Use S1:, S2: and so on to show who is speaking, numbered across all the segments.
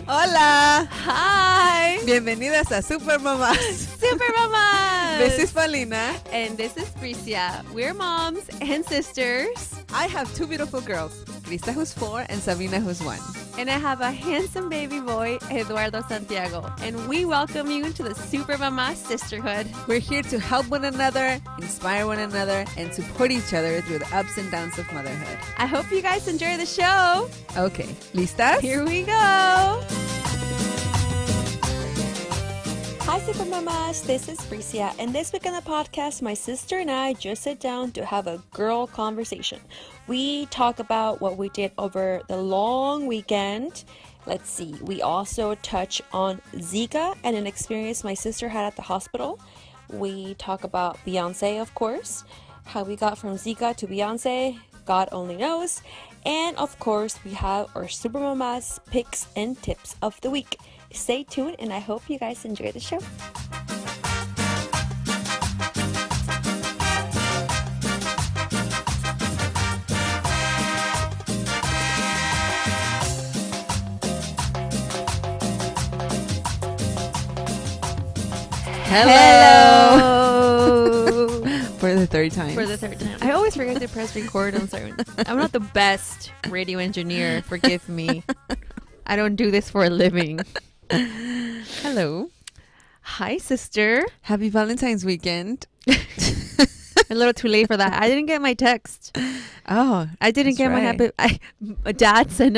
S1: Hola.
S2: Hi.
S1: Bienvenidas a Super Mamás.
S2: Super Mamás.
S1: This is Paulina.
S2: And this is Bricia. We're moms and sisters.
S1: I have two beautiful girls, Krista who's 4 and Sabina who's 1.
S2: And I have a handsome baby boy, Eduardo Santiago. And we welcome you to the Super Mamás Sisterhood.
S1: We're here to help one another, inspire one another, and support each other through the ups and downs of motherhood.
S2: I hope you guys enjoy the show.
S1: Okay, ¿listas?
S2: Here we go.
S3: Hi Super Mamas, this is Bricia, and this week on the podcast, my sister and I just sit down to have a girl conversation. We talk about what we did over the long weekend. Let's see, we also touch on Zika and an experience my sister had at the hospital. We talk about Beyonce, of course, how we got from Zika to Beyonce, God only knows. And of course, we have our Super Mamas picks and tips of the week. Stay tuned, and I hope you guys enjoy the show.
S2: Hello.
S1: For the third time.
S2: For the third time. I always forget to press record. I'm sorry. I'm not the best radio engineer. Forgive me. I don't do this for a living.
S1: Hello.
S2: Hi, sister.
S1: Happy Valentine's weekend.
S2: A little too late for that. I didn't get my text.
S1: Oh,
S2: I didn't get
S1: right.
S2: my dad sent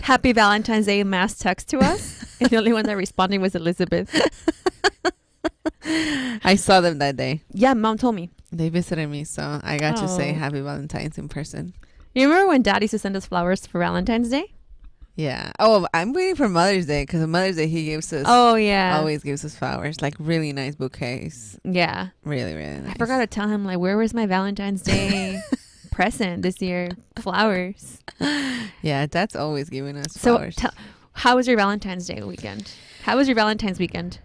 S2: Happy Valentine's Day mass text to us. And the only one that responded was Elizabeth.
S1: I saw them that day.
S2: Yeah, mom told me.
S1: They visited me, so I got to say
S2: Oh.
S1: Happy Valentine's in person.
S2: You remember when dad used to send us flowers for Valentine's Day?
S1: Yeah. Oh, I'm waiting for Mother's Day because on Mother's Day he gives us
S2: Oh, yeah.
S1: always gives us flowers, like really nice bouquets.
S2: Yeah.
S1: Really, really nice.
S2: I forgot to tell him, like, where was my Valentine's Day present this year? Flowers.
S1: Yeah, that's always giving us
S2: So,
S1: flowers.
S2: how was your Valentine's Day weekend? How was your Valentine's weekend?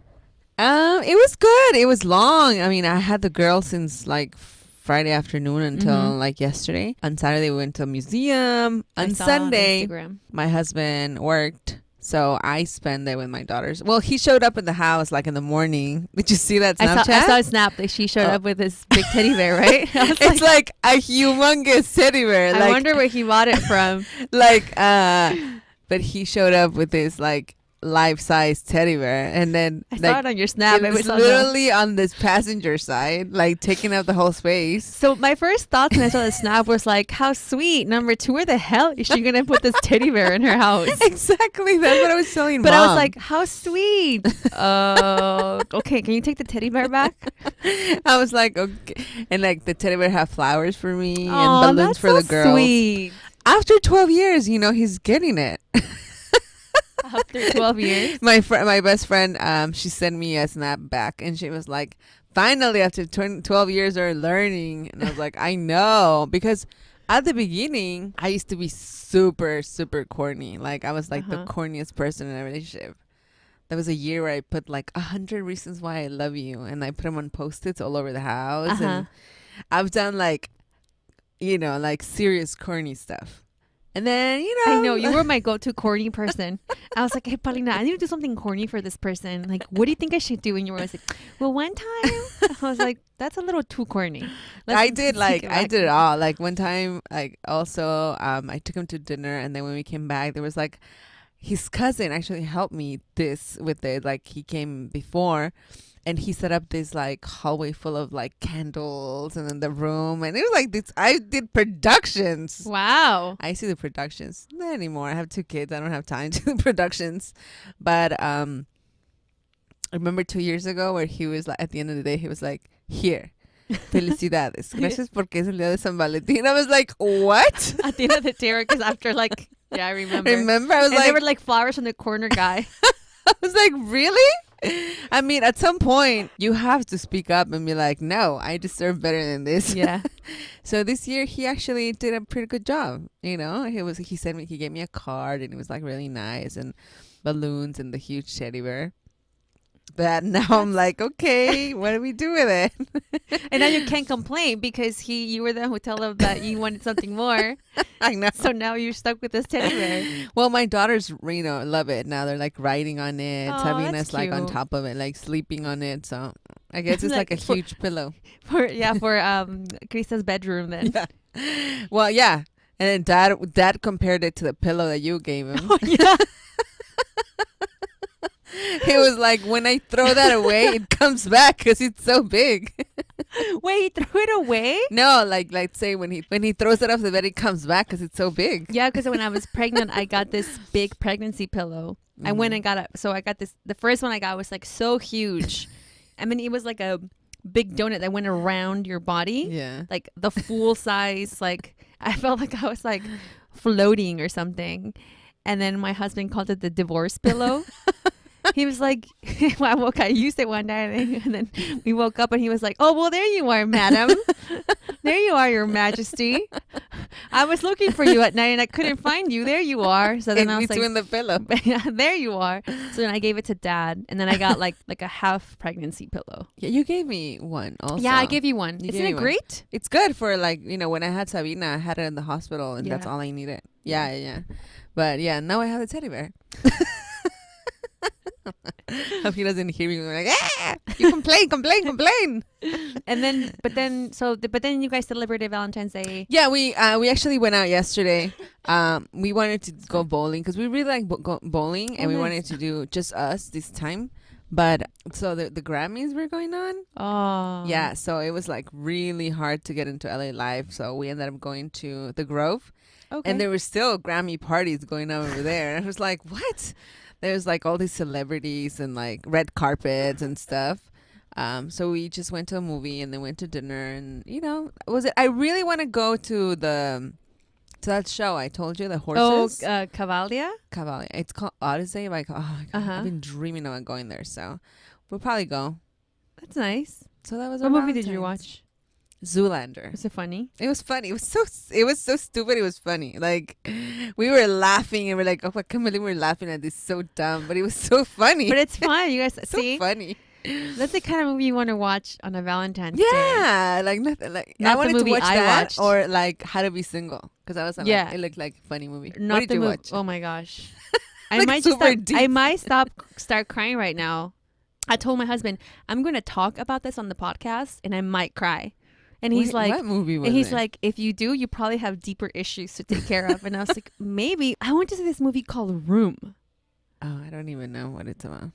S1: It was good. It was long. I mean, I had the girls since like Friday afternoon until like yesterday. On Saturday we went to a museum. On Sunday, my husband worked, so I spent it with my daughters. Well, he showed up at the house like in the morning. Did you see that Snapchat?
S2: I saw a snap that she showed up with this big teddy bear, right?
S1: It's like a humongous teddy bear.
S2: I wonder where he bought it from.
S1: But he showed up with this like life-size teddy bear, and then
S2: I saw it on your snap.
S1: It was literally on this passenger side, like taking up the whole space.
S2: So my first thoughts when I saw the snap was like, how sweet. Number 2, where the hell is she gonna put this teddy bear in her house?
S1: Exactly, that's what I was telling
S2: But
S1: Mom.
S2: I was like, how sweet. Okay, can you take the teddy bear back?
S1: I was like, okay. And like the teddy bear had flowers for me and
S2: Aw,
S1: balloons
S2: that's
S1: for
S2: so
S1: the girls.
S2: Sweet.
S1: After 12 years, he's getting it.
S2: After 12 years.
S1: My best friend, she sent me a snap back, and she was like, finally, after 12 years of learning. And I was like, I know, because at the beginning, I used to be super, super corny. Like, I was like the corniest person in a relationship. There was a year where I put like 100 reasons why I love you, and I put them on Post-its all over the house. And I've done like serious corny stuff. And then,
S2: I know, you were my go-to corny person. I was like, hey, Paulina, I need to do something corny for this person. Like, what do you think I should do? And you were always like, well, one time. I was like, that's a little too corny.
S1: I did it all. Like one time, like also, I took him to dinner, and then when we came back, there was like, his cousin actually helped me with it. Like he came before. And he set up this like hallway full of like candles, and then the room, and it was like this. I did productions.
S2: Wow.
S1: I see the productions. Not anymore. I have 2 kids. I don't have time to do productions. But I remember 2 years ago where he was like, at the end of the day, he was like, here, felicidades. Gracias porque es el día de San Valentín. I was like, what?
S2: At the end of the day, because after like, yeah, I remember.
S1: I was
S2: and they were like flowers from the corner guy.
S1: I was like, really? I mean, at some point, you have to speak up and be like, no, I deserve better than this.
S2: Yeah.
S1: So this year, he actually did a pretty good job. He gave me a card, and it was like really nice, and balloons and the huge teddy bear. that. Now I'm like, okay, what do we do with it?
S2: And now you can't complain because you were the one who told him that you wanted something more.
S1: I know.
S2: So now you're stuck with this teddy bear.
S1: Well, my daughters, love it. Now they're like riding on it.
S2: Aw,
S1: Sabina's
S2: that's
S1: like on
S2: cute.
S1: top of it, like sleeping on it. So I guess it's like a huge pillow.
S2: For Krista's bedroom then.
S1: Yeah. Well, yeah. And then dad compared it to the pillow that you gave him.
S2: Oh, yeah.
S1: He was like, when I throw that away, it comes back because it's so big.
S2: Wait, he threw it away?
S1: No, like say when he throws it off the bed, it comes back because it's so big.
S2: Yeah, because when I was pregnant, I got this big pregnancy pillow. I went and got it. So I got this. The first one I got was like so huge. I mean, it was like a big donut that went around your body.
S1: Yeah.
S2: Like the full size. Like I felt like I was like floating or something. And then my husband called it the divorce pillow. He was like, I used it one night, and then we woke up and he was like, oh, well, there you are, madam. There you are, your majesty. I was looking for you at night and I couldn't find you. There you are. So then I was
S1: between the pillow.
S2: yeah, there you are. So then I gave it to dad, and then I got like a half pregnancy pillow.
S1: Yeah, you gave me one also.
S2: Yeah, I gave you one.
S1: You
S2: Isn't
S1: gave me
S2: it
S1: one.
S2: great?
S1: It's good for like, when I had Sabina, I had it in the hospital and that's
S2: Yeah.
S1: all I needed. Yeah. But yeah, now I have a teddy bear. Hope he doesn't hear me like, you complain.
S2: And then, but then you guys celebrated Valentine's Day.
S1: Yeah, we actually went out yesterday. We wanted to go bowling because we really like bowling, and we
S2: nice.
S1: wanted to do just us this time. But so the Grammys were going on.
S2: Oh.
S1: Yeah, so it was like really hard to get into LA Live. So we ended up going to the Grove.
S2: Okay.
S1: And there were still Grammy parties going on over there. And I was like, what? There's like all these celebrities and like red carpets and stuff. So we just went to a movie and then went to dinner. And, I really want to go to that show I told you, the horses.
S2: Oh, Cavalia?
S1: Cavalia. It's called Odyssey. Like, I've been dreaming about going there. So we'll probably go.
S2: That's nice.
S1: So that was
S2: What movie did you watch?
S1: Zoolander.
S2: Was it funny?
S1: It was funny. It was so stupid. It was funny. Like, we were laughing and we're like, oh, I can't believe we're laughing at this. So dumb, but it was so funny.
S2: But it's fun. You guys
S1: so
S2: see?
S1: funny.
S2: That's the kind of movie you want to watch on a Valentine's Day.
S1: Yeah, like nothing. Like
S2: Not
S1: I
S2: the
S1: wanted
S2: movie
S1: to watch
S2: I
S1: that
S2: watched.
S1: or like How to Be Single because I was like,
S2: Yeah.
S1: it looked like a funny movie.
S2: Not
S1: What did
S2: the
S1: you
S2: movie.
S1: watch?
S2: Oh my gosh. I
S1: Like
S2: might just
S1: super
S2: stop,
S1: deep.
S2: I might start crying right now. I told my husband I'm going to talk about this on the podcast and I might cry. And he's like,
S1: what movie was
S2: and he's
S1: it?
S2: like, if you do, you probably have deeper issues to take care of. And I was like, maybe. I went to see this movie called Room.
S1: Oh, I don't even know what it's about.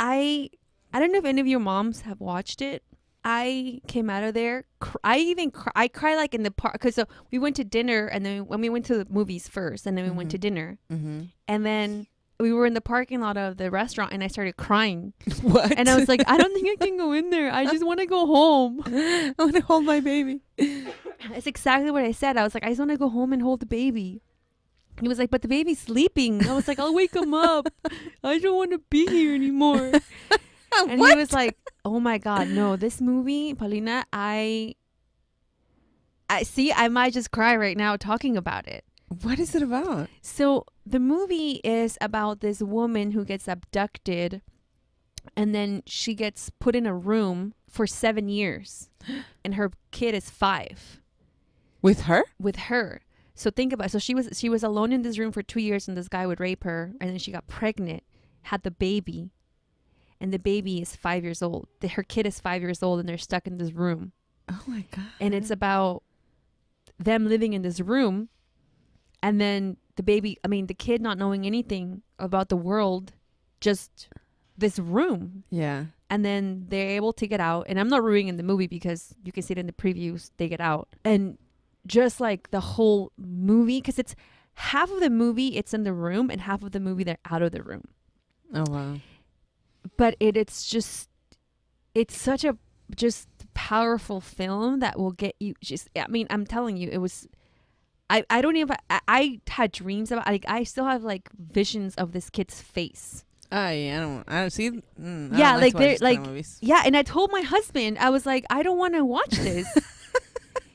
S2: I don't know if any of your moms have watched it. I came out of there. I cried like in the park because we went to dinner and then when we went to the movies first and then we went to dinner and then we were in the parking lot of the restaurant and I started crying.
S1: What?
S2: And I was like, I don't think I can go in there. I just want to go home.
S1: I want to hold my baby.
S2: It's exactly what I said. I was like, I just want to go home and hold the baby. He was like, but the baby's sleeping. I was like, I'll wake him up. I don't want to be here anymore. And he was like, oh my God, no, this movie, Paulina, I see, I might just cry right now talking about it.
S1: What is it about?
S2: So the movie is about this woman who gets abducted and then she gets put in a room for 7 years and her kid is 5.
S1: With her?
S2: With her. So think about it. So she was alone in this room for 2 years and this guy would rape her and then she got pregnant, had the baby, and the baby is 5 years old. Her kid is 5 years old and they're stuck in this room.
S1: Oh my God.
S2: And it's about them living in this room and then the kid not knowing anything about the world, just this room.
S1: Yeah.
S2: And then they're able to get out. And I'm not ruining the movie because you can see it in the previews. They get out. And just like the whole movie, because it's half of the movie, it's in the room and half of the movie, they're out of the room.
S1: Oh, wow.
S2: But it's such a just powerful film that will get you I'm telling you, it was, I don't even, I had dreams about, like, I still have like visions of this kid's face.
S1: Oh, yeah. I don't see.
S2: Yeah, like they're like, yeah. And I told my husband, I was like, I don't want to watch this.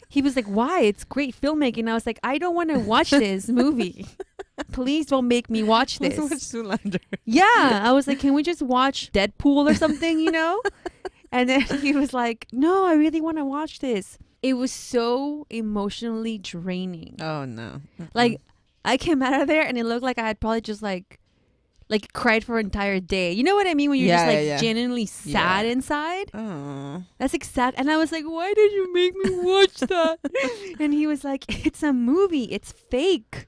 S2: He was like, why? It's great filmmaking. I was like, I don't want to watch this movie. please don't make me watch this.
S1: Let's watch Zoolander.
S2: Yeah. I was like, can we just watch Deadpool or something, you know? And then he was like, no, I really want to watch this. It was so emotionally draining.
S1: Oh, no.
S2: Like, I came out of there and it looked like I had probably just like cried for an entire day. You know what I mean? When you're just like genuinely sad inside.
S1: Oh.
S2: That's exact. And I was like, why did you make me watch that? And he was like, it's a movie. It's fake.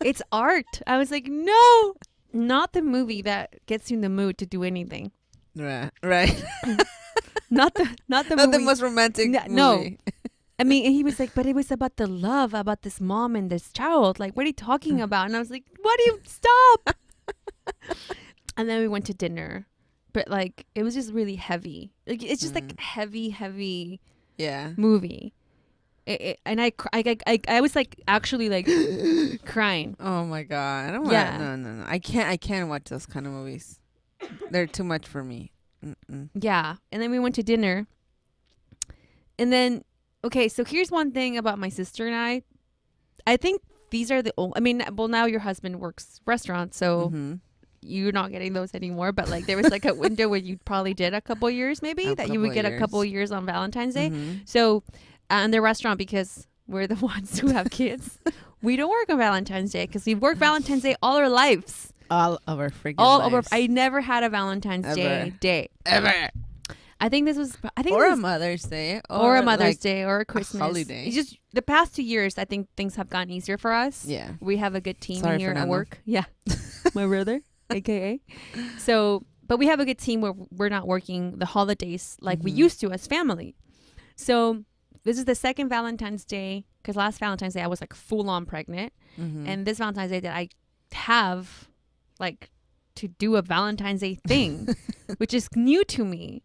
S2: It's art. I was like, no, not the movie that gets you in the mood to do anything.
S1: Right.
S2: Not the
S1: Not
S2: movie.
S1: the most romantic movie.
S2: No. I mean, and he was like, but it was about the love, about this mom and this child. Like, what are you talking about? And I was like, why do you stop? And then we went to dinner. But, like, it was just really heavy. Like, it's just, like, heavy movie. And I was, like, actually, like, crying.
S1: Oh, my God. I don't want No. I can't watch those kind of movies. They're too much for me. Mm-mm. Yeah.
S2: And then we went to dinner. And then, okay, so here's one thing about my sister and I. I think these are the only, I mean, well, now your husband works restaurants, so you're not getting those anymore. But, like, there was, like, a window where you probably did a couple years, maybe, that you would get a couple years on Valentine's Day. So, in the restaurant, because we're the ones who have kids, we don't work on Valentine's Day because we've worked Valentine's Day all our lives.
S1: All of our freaking lives.
S2: I never had a Valentine's Day.
S1: Ever.
S2: I think this was...
S1: Or a Mother's Day.
S2: Or a Mother's Day. Or a Christmas.
S1: Holiday.
S2: It's just the past 2 years, I think things have gotten easier for us.
S1: Yeah.
S2: We have a good team here
S1: Fernando.
S2: at work. Yeah. My brother, a.k.a. So, but we have a good team where we're not working the holidays like we used to as family. So, this is the second Valentine's Day. Because last Valentine's Day, I was like full on pregnant. And this Valentine's Day that I have... like to do a Valentine's Day thing, which is new to me.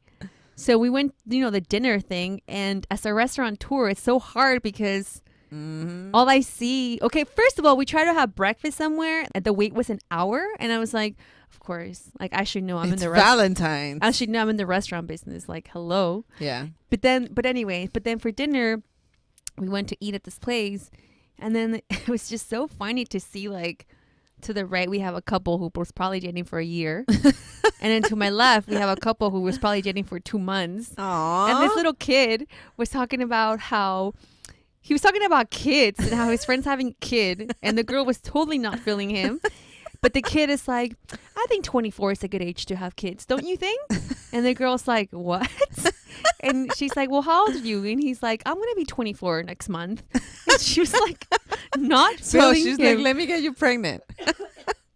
S2: So we went, the dinner thing, and as a restaurateur, it's so hard because all I see, okay, first of all, we tried to have breakfast somewhere and the wait was an hour. And I was like, of course, like I should know I'm in the
S1: Valentine's.
S2: I should know I'm in the restaurant business. Like, hello.
S1: Yeah.
S2: But then for dinner, we went to eat at this place. And then it was just so funny to see, like, to the right, we have a couple who was probably dating for a year. And then to my left, we have a couple who was probably dating for 2 months.
S1: Aww.
S2: And this little kid was talking about how he was talking about kids and how his friend's having a kid. And the girl was totally not feeling him. But the kid is like, I think 24 is a good age to have kids. Don't you think? And the girl's like, what? And she's like, well, how old are you? And he's like, I'm going to be 24 next month. And she was like, not feeling
S1: So she's
S2: him.
S1: like, let me get you pregnant.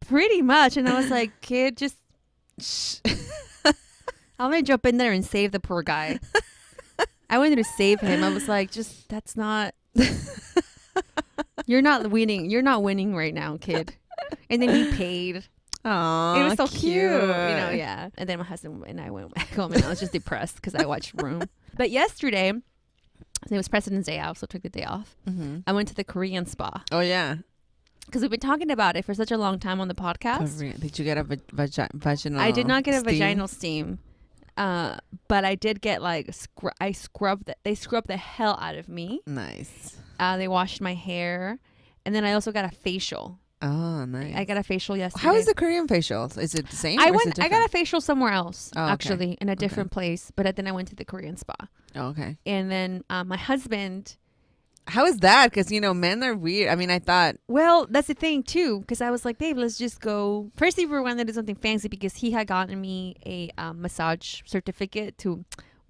S2: Pretty much. And I was like, kid, just shh. I'm going to jump in there and save the poor guy. I wanted to save him. I was like, just, that's not, you're not winning. You're not winning right now, kid. And then he paid.
S1: Aww,
S2: it was so cute.
S1: Yeah.
S2: And then my husband and I went back home and I was just depressed because I watched Room. But yesterday, it was President's Day. I also took the day off. I went to the Korean spa.
S1: Oh, yeah.
S2: Because we've been talking about it for such a long time on the podcast.
S1: Did you get a vaginal
S2: I did not get a
S1: steam?
S2: vaginal steam. But I did get like, they scrubbed the hell out of me.
S1: Nice.
S2: They washed my hair. And then I also got a facial.
S1: Oh, nice.
S2: I got a facial yesterday.
S1: How is the Korean facial? Is it the same?
S2: I got a facial somewhere else,
S1: Oh, okay.
S2: actually, in a different place. But then I went to the Korean spa.
S1: Oh, okay.
S2: And then my husband.
S1: How is that? Because, men are weird. I mean, I thought.
S2: Well, that's the thing, too. Because I was like, babe, let's just go. First, we wanted to do something fancy because he had gotten me a massage certificate to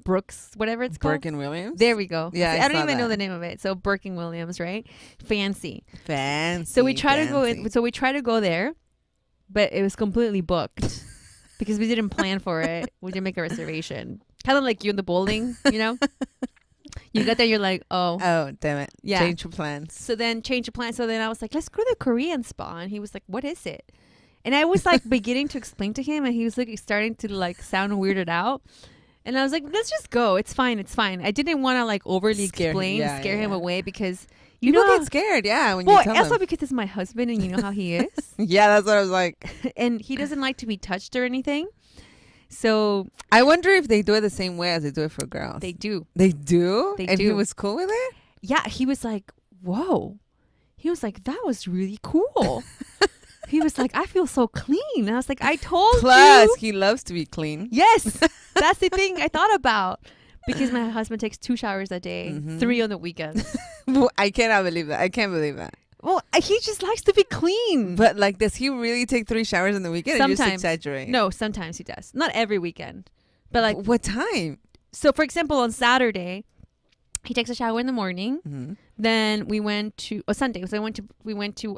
S2: Brooks, whatever it's called.
S1: Burke and Williams?
S2: There we go.
S1: Yeah,
S2: I don't even know the name of it. So Burke and Williams, right? Fancy.
S1: Fancy.
S2: So we try to go in. So we try to go there, but it was completely booked because we didn't plan for it. We didn't make a reservation. Kind of like you in the bowling, You got there, you're like, oh.
S1: Oh, damn it.
S2: Yeah.
S1: Change your plans.
S2: So then change your plan. So then I was like, let's go to the Korean spa. And he was like, what is it? And I was like beginning to explain to him, and he was like starting to like sound weirded out. And I was like, let's just go. It's fine. It's fine. I didn't want to like overly scare him away because
S1: People get scared, when you tell
S2: also
S1: them.
S2: because it's my husband and you know how he is.
S1: Yeah, that's what I was like.
S2: And he doesn't like to be touched or anything. So
S1: I wonder if they do it the same way as they do it for girls.
S2: they do.
S1: They do?
S2: They
S1: And
S2: do.
S1: he was cool with it?
S2: Yeah, he was like, whoa. He was like, that was really cool. He was like, I feel so clean. And I was like, I told
S1: Plus,
S2: you.
S1: he loves to be clean.
S2: Yes, that's the thing I thought about. Because my husband takes 2 showers a day,
S1: Mhm.
S2: 3 on the weekends.
S1: I cannot believe that. I can't believe that.
S2: Well, he just likes to be clean.
S1: But like, does he really take 3 showers in the weekend? Or just
S2: Sometimes.
S1: exaggerate?
S2: No, sometimes he does. Not every weekend. But like,
S1: What time?
S2: so for example, on Saturday, he takes a shower in the morning.
S1: Mm-hmm.
S2: Then we went to Sunday. So we went to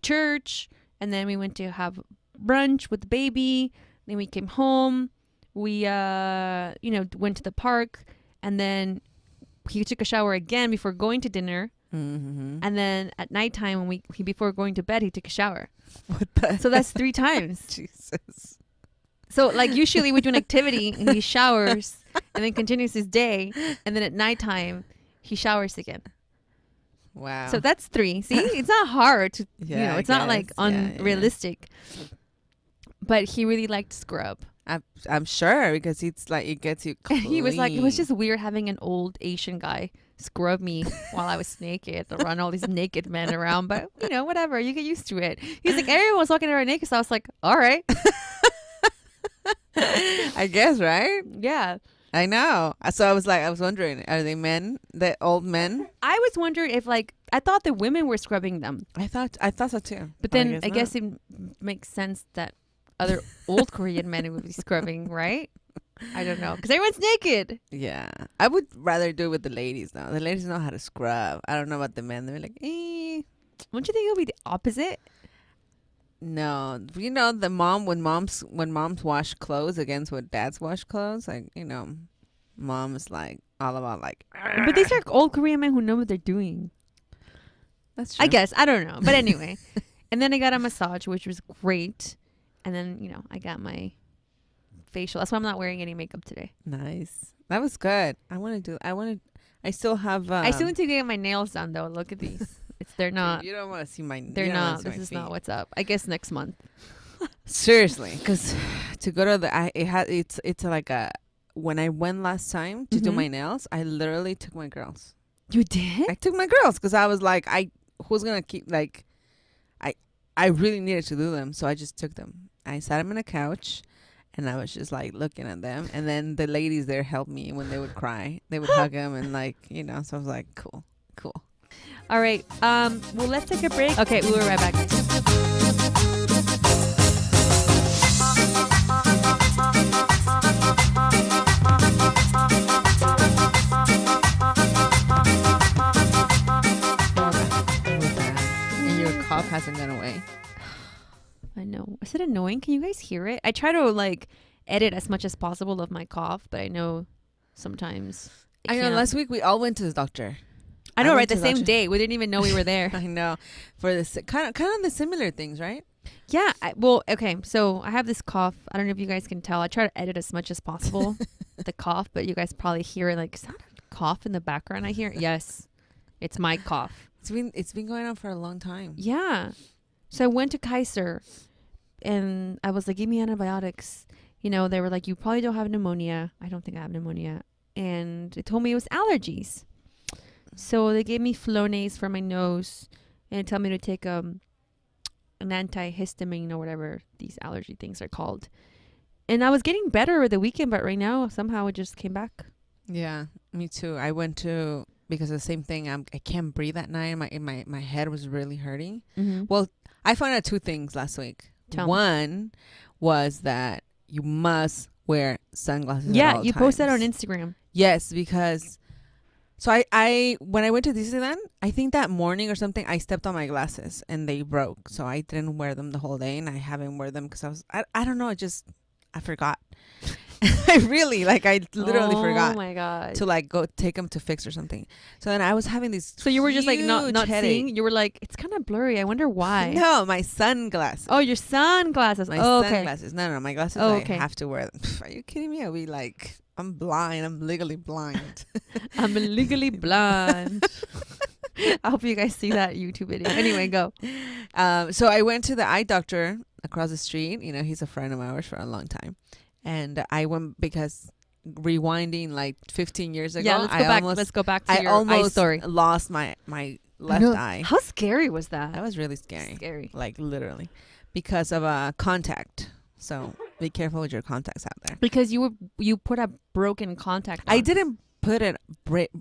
S2: church, and then we went to have brunch with the baby. Then we came home. We went to the park, and then he took a shower again before going to dinner.
S1: Mm-hmm.
S2: And then at nighttime, when he before going to bed, he took a shower.
S1: What the?
S2: So that's 3 times.
S1: Jesus.
S2: So like usually we do an activity and he showers and then continues his day, and then at nighttime he showers again.
S1: Wow.
S2: So that's 3. See, it's not hard to
S1: Yeah, I
S2: it's not like
S1: guess. Yeah, yeah.
S2: unrealistic. But he really liked scrub.
S1: I'm sure, because it's like it gets you clean.
S2: He was like, it was just weird having an old Asian guy scrub me while I was naked, around all these naked men around. But whatever, you get used to it. He's like, everyone was walking around naked, so I was like, all right.
S1: I guess, right?
S2: Yeah.
S1: I know. So I was wondering, are they men? The old men?
S2: I was wondering if I thought the women were scrubbing them.
S1: I thought so too.
S2: But then I
S1: not.
S2: guess it makes sense that other old Korean men would be scrubbing, right? I don't know. Because everyone's naked.
S1: Yeah. I would rather do it with the ladies though. The ladies know how to scrub. I don't know about the men. They're like,
S2: Don't you think it'll be the opposite?
S1: no. The when moms wash clothes against what dads wash clothes, like, mom is like all about like.
S2: But these are old Korean men who know what they're doing.
S1: That's true.
S2: I guess. I don't know. But anyway. And then I got a massage, which was great. And then, I got my facial. That's why I'm not wearing any makeup today.
S1: Nice. That was good. I still have.
S2: I still need to get my nails done, though. Look at these. They're not.
S1: You don't want to see my.
S2: They're not. This is not what's up. I guess next month.
S1: Seriously, because to go to it's like a. When I went last time to do my nails, I literally took my girls.
S2: You did?
S1: I took my girls because I was like, who's gonna keep like. I really needed to do them, so I just took them. I sat them on a couch, and I was just like looking at them. And then the ladies there helped me when they would cry. They would hug them and like, so I was like, cool.
S2: All right. Well, let's take a break. Okay, we'll be right back.
S1: And your cough hasn't gone away.
S2: I know. Is it annoying? Can you guys hear it? I try to edit as much as possible of my cough, but I know sometimes
S1: I know.
S2: can't.
S1: Last week we all went to the doctor.
S2: I know,
S1: I
S2: right?
S1: went
S2: The
S1: to the
S2: same
S1: doctor.
S2: day. We didn't even know we were there.
S1: I know, for this kind of the similar things, right?
S2: Yeah. Okay. So I have this cough. I don't know if you guys can tell. I try to edit as much as possible the cough, but you guys probably hear it is that a cough in the background? I hear. Yes, it's my cough.
S1: It's been going on for a long time.
S2: Yeah. So I went to Kaiser, and I was like, give me antibiotics. They were like, you probably don't have pneumonia. I don't think I have pneumonia. And they told me it was allergies. So they gave me Flonase for my nose, and they told me to take an antihistamine or whatever these allergy things are called. And I was getting better over the weekend, but right now somehow it just came back.
S1: Yeah, me too. I went to because of the same thing. I can't breathe at night. My head was really hurting.
S2: Mm-hmm.
S1: Well, I found out 2 things last week.
S2: Tell me.
S1: One was that you must wear sunglasses. at
S2: Yeah,
S1: all
S2: you posted on
S1: times.
S2: Instagram.
S1: Yes, because so I when I went to Disneyland, I think that morning or something, I stepped on my glasses and they broke. So I didn't wear them the whole day, and I haven't worn them because I don't know, I forgot. I really I literally forgot
S2: Oh my god.
S1: to go take them to fix or something. So then I was having these.
S2: So you were just not
S1: huge headache.
S2: seeing. You were like, it's kind of blurry. I wonder why.
S1: No, my sunglasses.
S2: Oh, your sunglasses.
S1: My
S2: Okay.
S1: sunglasses. No, my glasses.
S2: Oh,
S1: I
S2: okay.
S1: have to wear them. Are you kidding me? I'll be like, I'm blind. I'm legally blind.
S2: I'm legally blind. I hope you guys see that YouTube video. Anyway, go.
S1: So I went to the eye doctor across the street. He's a friend of ours for a long time. And I went because rewinding 15 years ago.
S2: Yeah, let's go back to your eye
S1: almost
S2: story.
S1: lost my left eye.
S2: How scary was that?
S1: That was really scary.
S2: Scary.
S1: Like literally, because of contact. So be careful with your contacts out there.
S2: Because you put a broken contact on.
S1: I didn't put it.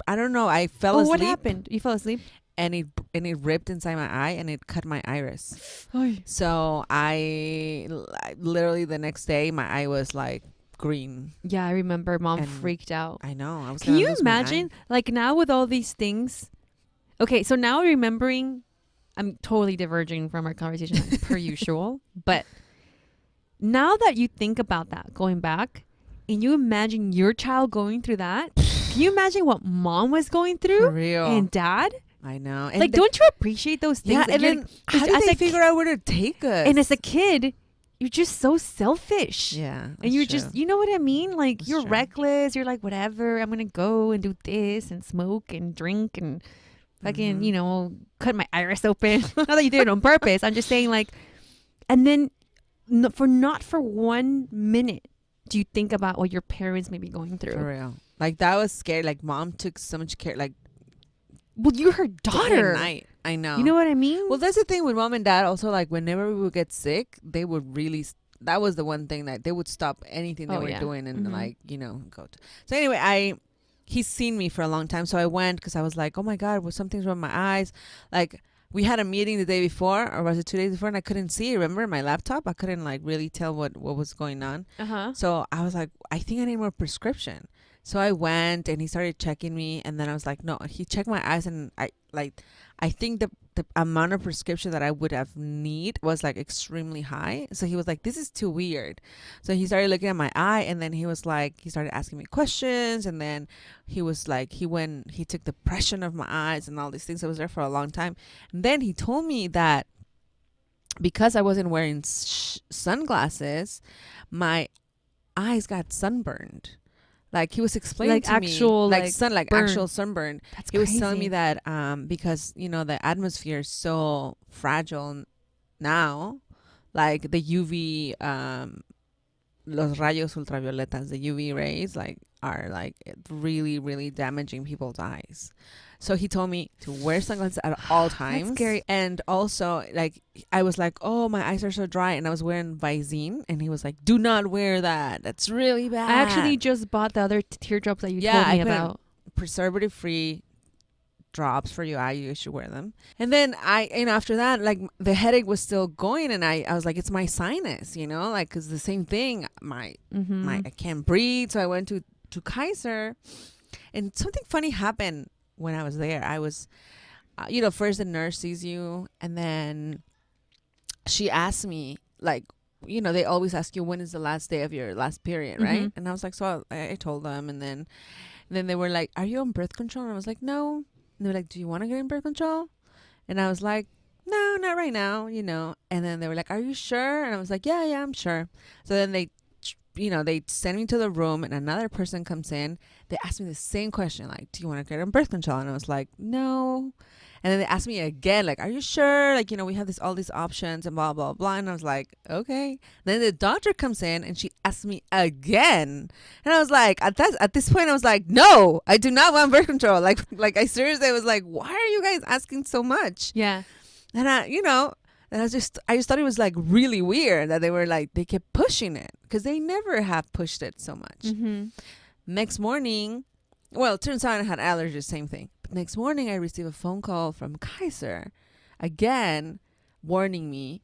S1: I don't know. I fell asleep.
S2: What happened? You fell asleep?
S1: And it ripped inside my eye and it cut my iris. So I literally the next day my eye was like green.
S2: Yeah, I remember Mom
S1: And
S2: freaked out.
S1: I know. I was.
S2: Can you imagine? Like now with all these things. Okay, so now remembering, I'm totally diverging from our conversation per usual. But now that you think about that, going back, and you imagine your child going through that, can you imagine what Mom was going through?
S1: For real.
S2: And Dad?
S1: I know. And
S2: like, don't you appreciate those things?
S1: Yeah,
S2: Like,
S1: and then how did they figure out where to take us?
S2: And as a kid, you're just so selfish.
S1: Yeah.
S2: And you're just, you know what I mean? Like,
S1: That's
S2: you're
S1: true.
S2: reckless. You're like, whatever, I'm going to go and do this and smoke and drink and fucking, you know, cut my iris open. Not that you did it on purpose. I'm just saying, like, and then not for 1 minute do you think about what your parents may be going through.
S1: For real. Like, that was scary. Like, Mom took so much care. Like,
S2: well, you're her
S1: day and
S2: daughter.
S1: night. I know.
S2: You know what I mean?
S1: Well, that's the thing with Mom and Dad. Also, like, whenever we would get sick, they would really. That was the one thing that they would stop anything they were doing and like, you know, go. So anyway, he's seen me for a long time, so I went because I was like, oh my God, well, something's wrong with my eyes. Like, we had a meeting the day before, or was it 2 days before, and I couldn't see. Remember my laptop? I couldn't like really tell what was going on. So I was like, I think I need more prescription. So I went and he started checking me, and then I was like, no, he checked my eyes, and I think the amount of prescription that I would have need was like extremely high. So he was like, this is too weird. So he started looking at my eye, and then he was like, he started asking me questions, and then he was like, he took the pressure of my eyes and all these things. I was there for a long time. And then he told me that because I wasn't wearing sunglasses, my eyes got sunburned. Like, he was explaining
S2: like
S1: to
S2: actual,
S1: me,
S2: like
S1: actual sunburn.
S2: That's
S1: He was telling
S2: crazy.
S1: me that because, you know, the atmosphere is so fragile now, like the UV, los rayos ultravioletas, the UV rays, like, are like really, really damaging people's eyes. So he told me to wear sunglasses at all times.
S2: That's scary.
S1: And also, like, I was like, oh, my eyes are so dry. And I was wearing Visine. And he was like, do not wear that. That's really bad.
S2: I actually just bought the other teardrops that you told me about.
S1: Preservative-free drops for your eye. You should wear them. And then after that, like, the headache was still going. And I was like, it's my sinus, you know, like, because the same thing. I can't breathe. So I went to Kaiser. And something funny happened when I was there. I was, first the nurse sees you, and then she asked me, like, you know, they always ask you when is the last day of your last period, right? And I was like, so I told them, and then they were like, are you on birth control? And I was like, no. And they were like, do you want to get in birth control? And I was like, no, not right now, you know. And then they were like, are you sure? And I was like, yeah, I'm sure. So then they send me to the room, and another person comes in. They asked me the same question, like, do you want to get on birth control? And I was like, no. And then they asked me again, like, are you sure? Like, you know, we have all these options and blah, blah, blah. And I was like, okay. Then the doctor comes in and she asked me again. And I was like, at this point, I was like, no, I do not want birth control. Like I seriously was like, why are you guys asking so much?
S2: Yeah.
S1: And I just thought it was like really weird that they were like, they kept pushing it because they never have pushed it so much. Next morning, well, it turns out I had allergies, same thing. But next morning, I received a phone call from Kaiser, again, warning me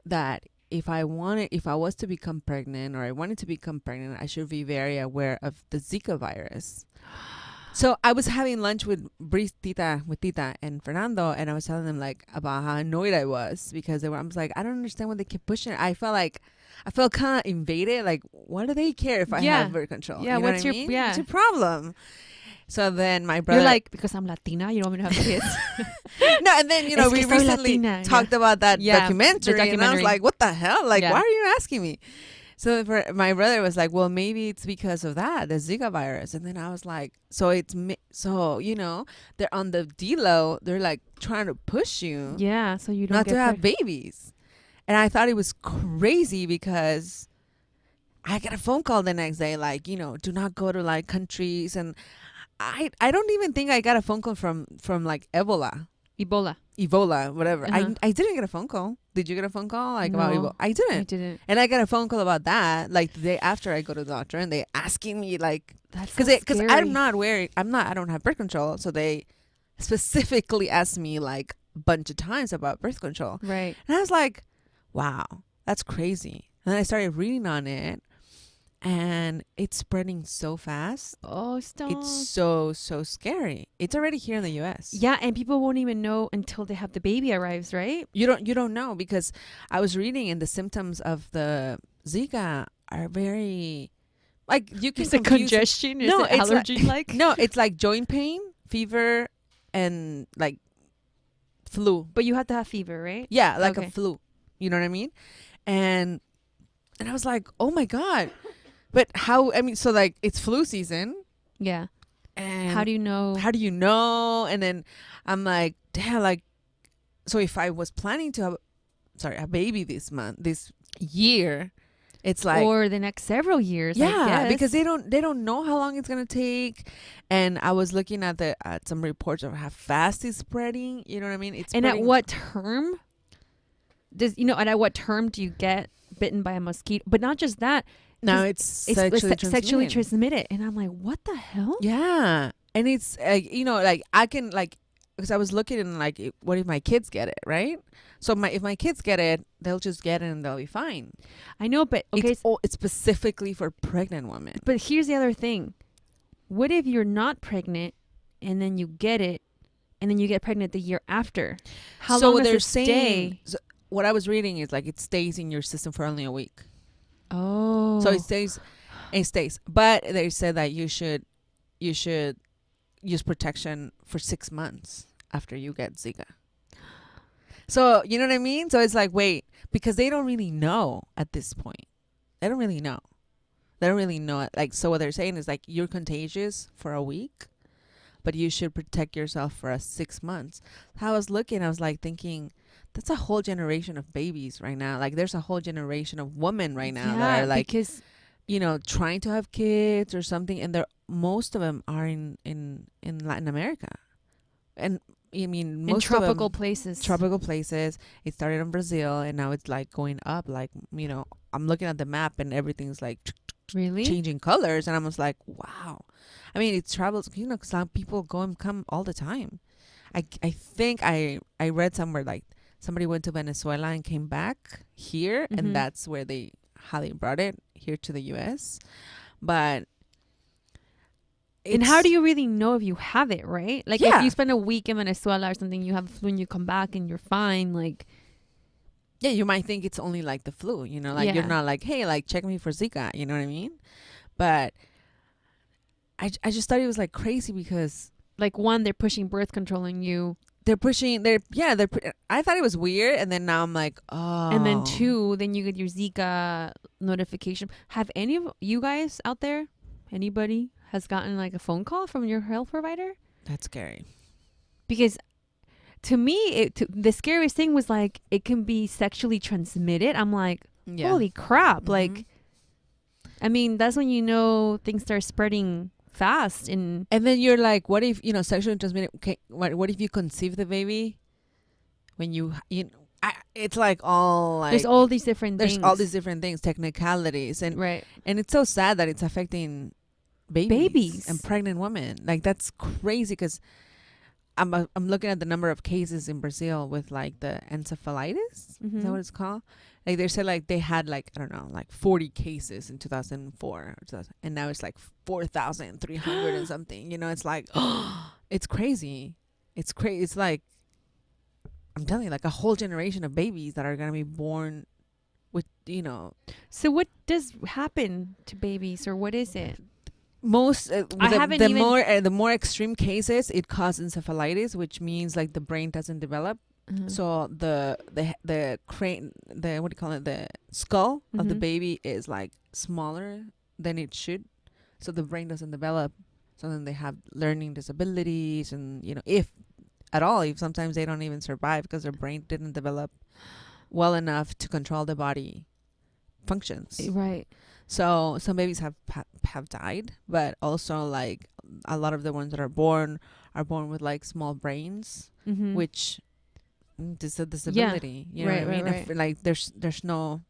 S1: that if I was to become pregnant, or I wanted to become pregnant, I should be very aware of the Zika virus. So I was having lunch with Tita and Fernando, and I was telling them like about how annoyed I was because I was like, I don't understand why they keep pushing it. I felt kind of invaded. Like, why do they care if I have birth control?
S2: Yeah,
S1: you know
S2: what's
S1: what I
S2: your
S1: mean?
S2: yeah?
S1: What's your problem? So then my brother,
S2: You're like, because I'm Latina, you don't want me to have kids.
S1: no, and then we recently
S2: Latina,
S1: talked about that documentary, and I was like, what the hell? Like, why are you asking me? So my brother was like, well, maybe it's because of that, the Zika virus. And then I was like, so they're on the D-low. They're like trying to push you.
S2: Yeah, so you don't
S1: not to have babies. And I thought it was crazy because I got a phone call the next day, like, do not go to like countries. And I don't even think I got a phone call from like Ebola. Ebola, whatever.
S2: Uh-huh.
S1: I didn't get a phone call. Did you get a phone call like about
S2: No,
S1: Ebola? I
S2: I
S1: didn't.
S2: didn't.
S1: And I got a phone call about that like the day after I go to the doctor, and they asking me like,
S2: That's
S1: because
S2: scary.
S1: I don't have birth control, so they specifically asked me like a bunch of times about birth control,
S2: Right.
S1: and I was like, wow, that's crazy. And then I started reading on it, and it's spreading so fast.
S2: Oh, stop.
S1: It's so scary. It's already here in the US.
S2: Yeah, and people won't even know until they have the baby arrives, right?
S1: You don't know, because I was reading, and the symptoms of the Zika are very like you can
S2: Is it
S1: confuse.
S2: congestion? Is
S1: No,
S2: it
S1: it's
S2: allergy like?
S1: No, it's like joint pain, fever, and like flu.
S2: But you have to have fever, right?
S1: Yeah, like
S2: Okay.
S1: a flu. You know what I mean? And I was like, oh my God. But how, I mean, so like it's flu season.
S2: Yeah.
S1: And
S2: How do you know?
S1: how do you know? And then I'm like, damn, like, so if I was planning to have, a baby this year, it's like,
S2: or the next several years, I
S1: yeah,
S2: guess.
S1: because they don't know how long it's gonna take. And I was looking at some reports of how fast it's spreading. You know what I mean? It's
S2: And at
S1: spreading-
S2: what term and at what term do you get bitten by a mosquito? But not just that.
S1: No,
S2: It's
S1: transmitted.
S2: sexually transmitted. And I'm like, what the hell?
S1: Yeah, and it's like, like I can like, because I was looking and like, what if my kids get it, right? So if my kids get it, they'll just get it and they'll be fine.
S2: I know, but okay.
S1: It's specifically for pregnant women.
S2: But here's the other thing. What if you're not pregnant and then you get it and then you get pregnant the year after? How
S1: So
S2: long does
S1: they're
S2: it stay?
S1: so what I was reading is like it stays in your system for only a week.
S2: Oh.
S1: So it stays. But they said that you should use protection for 6 months after you get Zika. So, you know what I mean? So it's like, wait, because they don't really know at this point. They don't really know. It. Like, so what they're saying is like, you're contagious for a week, but you should protect yourself for 6 months. I was looking, I was like thinking, that's a whole generation of babies right now. Like, there's a whole generation of women right now that are like,
S2: because
S1: trying to have kids or something. And most of them are in Latin America. And I mean, most
S2: in tropical
S1: of them,
S2: places.
S1: tropical places. It started in Brazil, and now it's like going up. Like, I'm looking at the map, and everything's like
S2: Really?
S1: changing colors, and I was like, wow. I mean, it travels. Some people go and come all the time. I think I read somewhere like somebody went to Venezuela and came back here,
S2: Mhm.
S1: and that's where how they brought it here to the U.S. But
S2: And how do you really know if you have it, right? Like
S1: Yeah.
S2: if you spend a week in Venezuela or something, you have a flu and you come back and you're fine. Like,
S1: Yeah, you might think it's only like the flu, like you're
S2: Yeah.
S1: not like, hey, like check me for Zika, you know what I mean? But I just thought it was like crazy because
S2: one, they're pushing birth control on you.
S1: I thought it was weird, and then now I'm like, oh.
S2: And then two, then you get your Zika notification. Have any of you guys out there, anybody has gotten like a phone call from your health provider?
S1: That's scary.
S2: Because to me, the scariest thing was like, it can be sexually transmitted. I'm like,
S1: Yeah.
S2: holy crap.
S1: Mhm.
S2: Like, I mean, that's when you know things start spreading fast. And
S1: And then you're like, what if, sexually transmitted, okay, what if you conceive the baby when it's like all like,
S2: there's all these different
S1: there's
S2: things.
S1: all these different things, technicalities, and
S2: Right.
S1: it's so sad that it's affecting
S2: Babies.
S1: and pregnant women. Like, that's crazy, because I'm looking at the number of cases in Brazil with like the encephalitis. Is
S2: Mhm.
S1: that what it's called? Like, they said like they had like, I don't know, like 40 cases in 2004 or 2000, and now it's like 4,300 and something. It's like, it's crazy. It's crazy. It's like, I'm telling you, like a whole generation of babies that are gonna be born with,
S2: So what does happen to babies, or what is it?
S1: most
S2: I haven't even-
S1: the more extreme cases, it causes encephalitis, which means like the brain doesn't develop.
S2: Mhm.
S1: So the crane, what do you call it, the skull of the
S2: Mhm.
S1: baby is like smaller than it should, so the brain doesn't develop. So then they have learning disabilities, and if at all, if sometimes they don't even survive because their brain didn't develop well enough to control the body functions.
S2: Right.
S1: So some babies have died, but also like a lot of the ones that are born are born with like small brains,
S2: Mm-hmm.
S1: which is a disability. You know
S2: Right,
S1: what I mean?
S2: right, right.
S1: Like there's no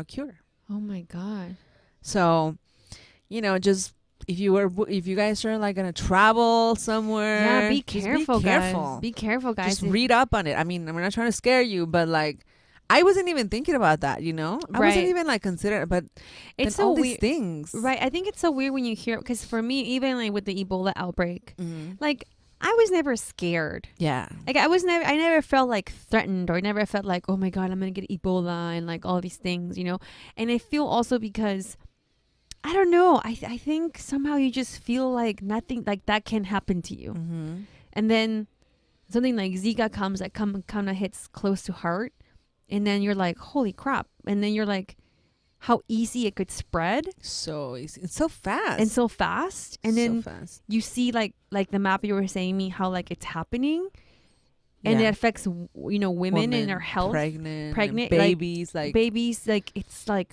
S1: cure.
S2: Oh my God.
S1: So, just if you guys are like gonna travel somewhere,
S2: Yeah, be
S1: just
S2: careful,
S1: be careful.
S2: guys. Be careful, guys.
S1: Just read up on it. I mean, we're not trying to scare you, but like, I wasn't even thinking about that. I wasn't
S2: Right.
S1: even like considering. But
S2: It's
S1: then all
S2: so
S1: these
S2: weird.
S1: things,
S2: Right. I think it's so weird when you hear, because for me, even like with the Ebola outbreak,
S1: Mhm.
S2: like I was never scared.
S1: Yeah.
S2: Like I never felt like threatened, or I never felt like, oh my God, I'm going to get Ebola and like all these things, And I feel also because, I don't know, I think somehow you just feel like nothing like that can happen to you.
S1: Mm-hmm.
S2: And then something like Zika comes that kind of hits close to heart. And then you're like, holy crap. And then you're like, how easy it could spread.
S1: So easy. It's so fast.
S2: And so fast. And then
S1: so fast.
S2: you see like the map you were saying me, how like it's happening. And it affects, women and their health.
S1: Pregnant
S2: Pregnant,
S1: babies. Like
S2: babies, like it's like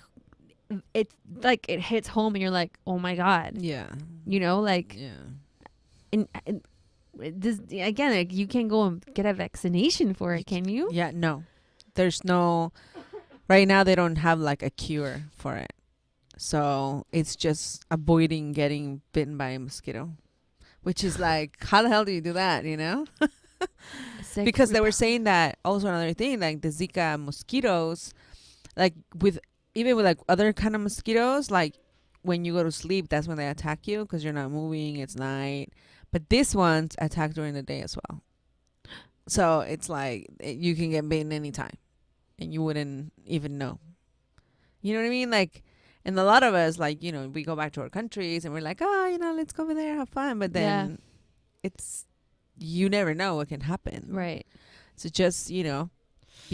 S2: it hits home and you're like, oh my God.
S1: yeah.
S2: Yeah. And this, again, like you can't go and get a vaccination for it, can you?
S1: Yeah. No. There's no. Right now, they don't have like a cure for it. So it's just avoiding getting bitten by a mosquito, which is like, how the hell do you do that? Because they were saying that also another thing, like the Zika mosquitoes, like even with like other kind of mosquitoes, like when you go to sleep, that's when they attack you because you're not moving. It's night. But this one's attack during the day as well. So it's like you can get bitten anytime. And you wouldn't even know. You know what I mean? Like, and a lot of us, like, we go back to our countries and we're like, let's go over there, have fun. But then you never know what can happen.
S2: Right.
S1: So just, be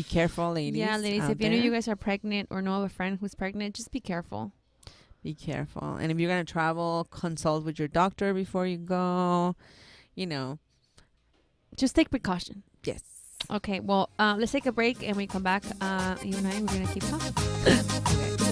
S1: careful, ladies.
S2: Yeah, ladies, if any of you guys are pregnant or know of a friend who's pregnant, just be careful.
S1: Be careful. And if you're going to travel, consult with your doctor before you go.
S2: Just take precaution.
S1: Yes.
S2: Okay, well, let's take a break, and when we come back, you and I, we're going to keep talking.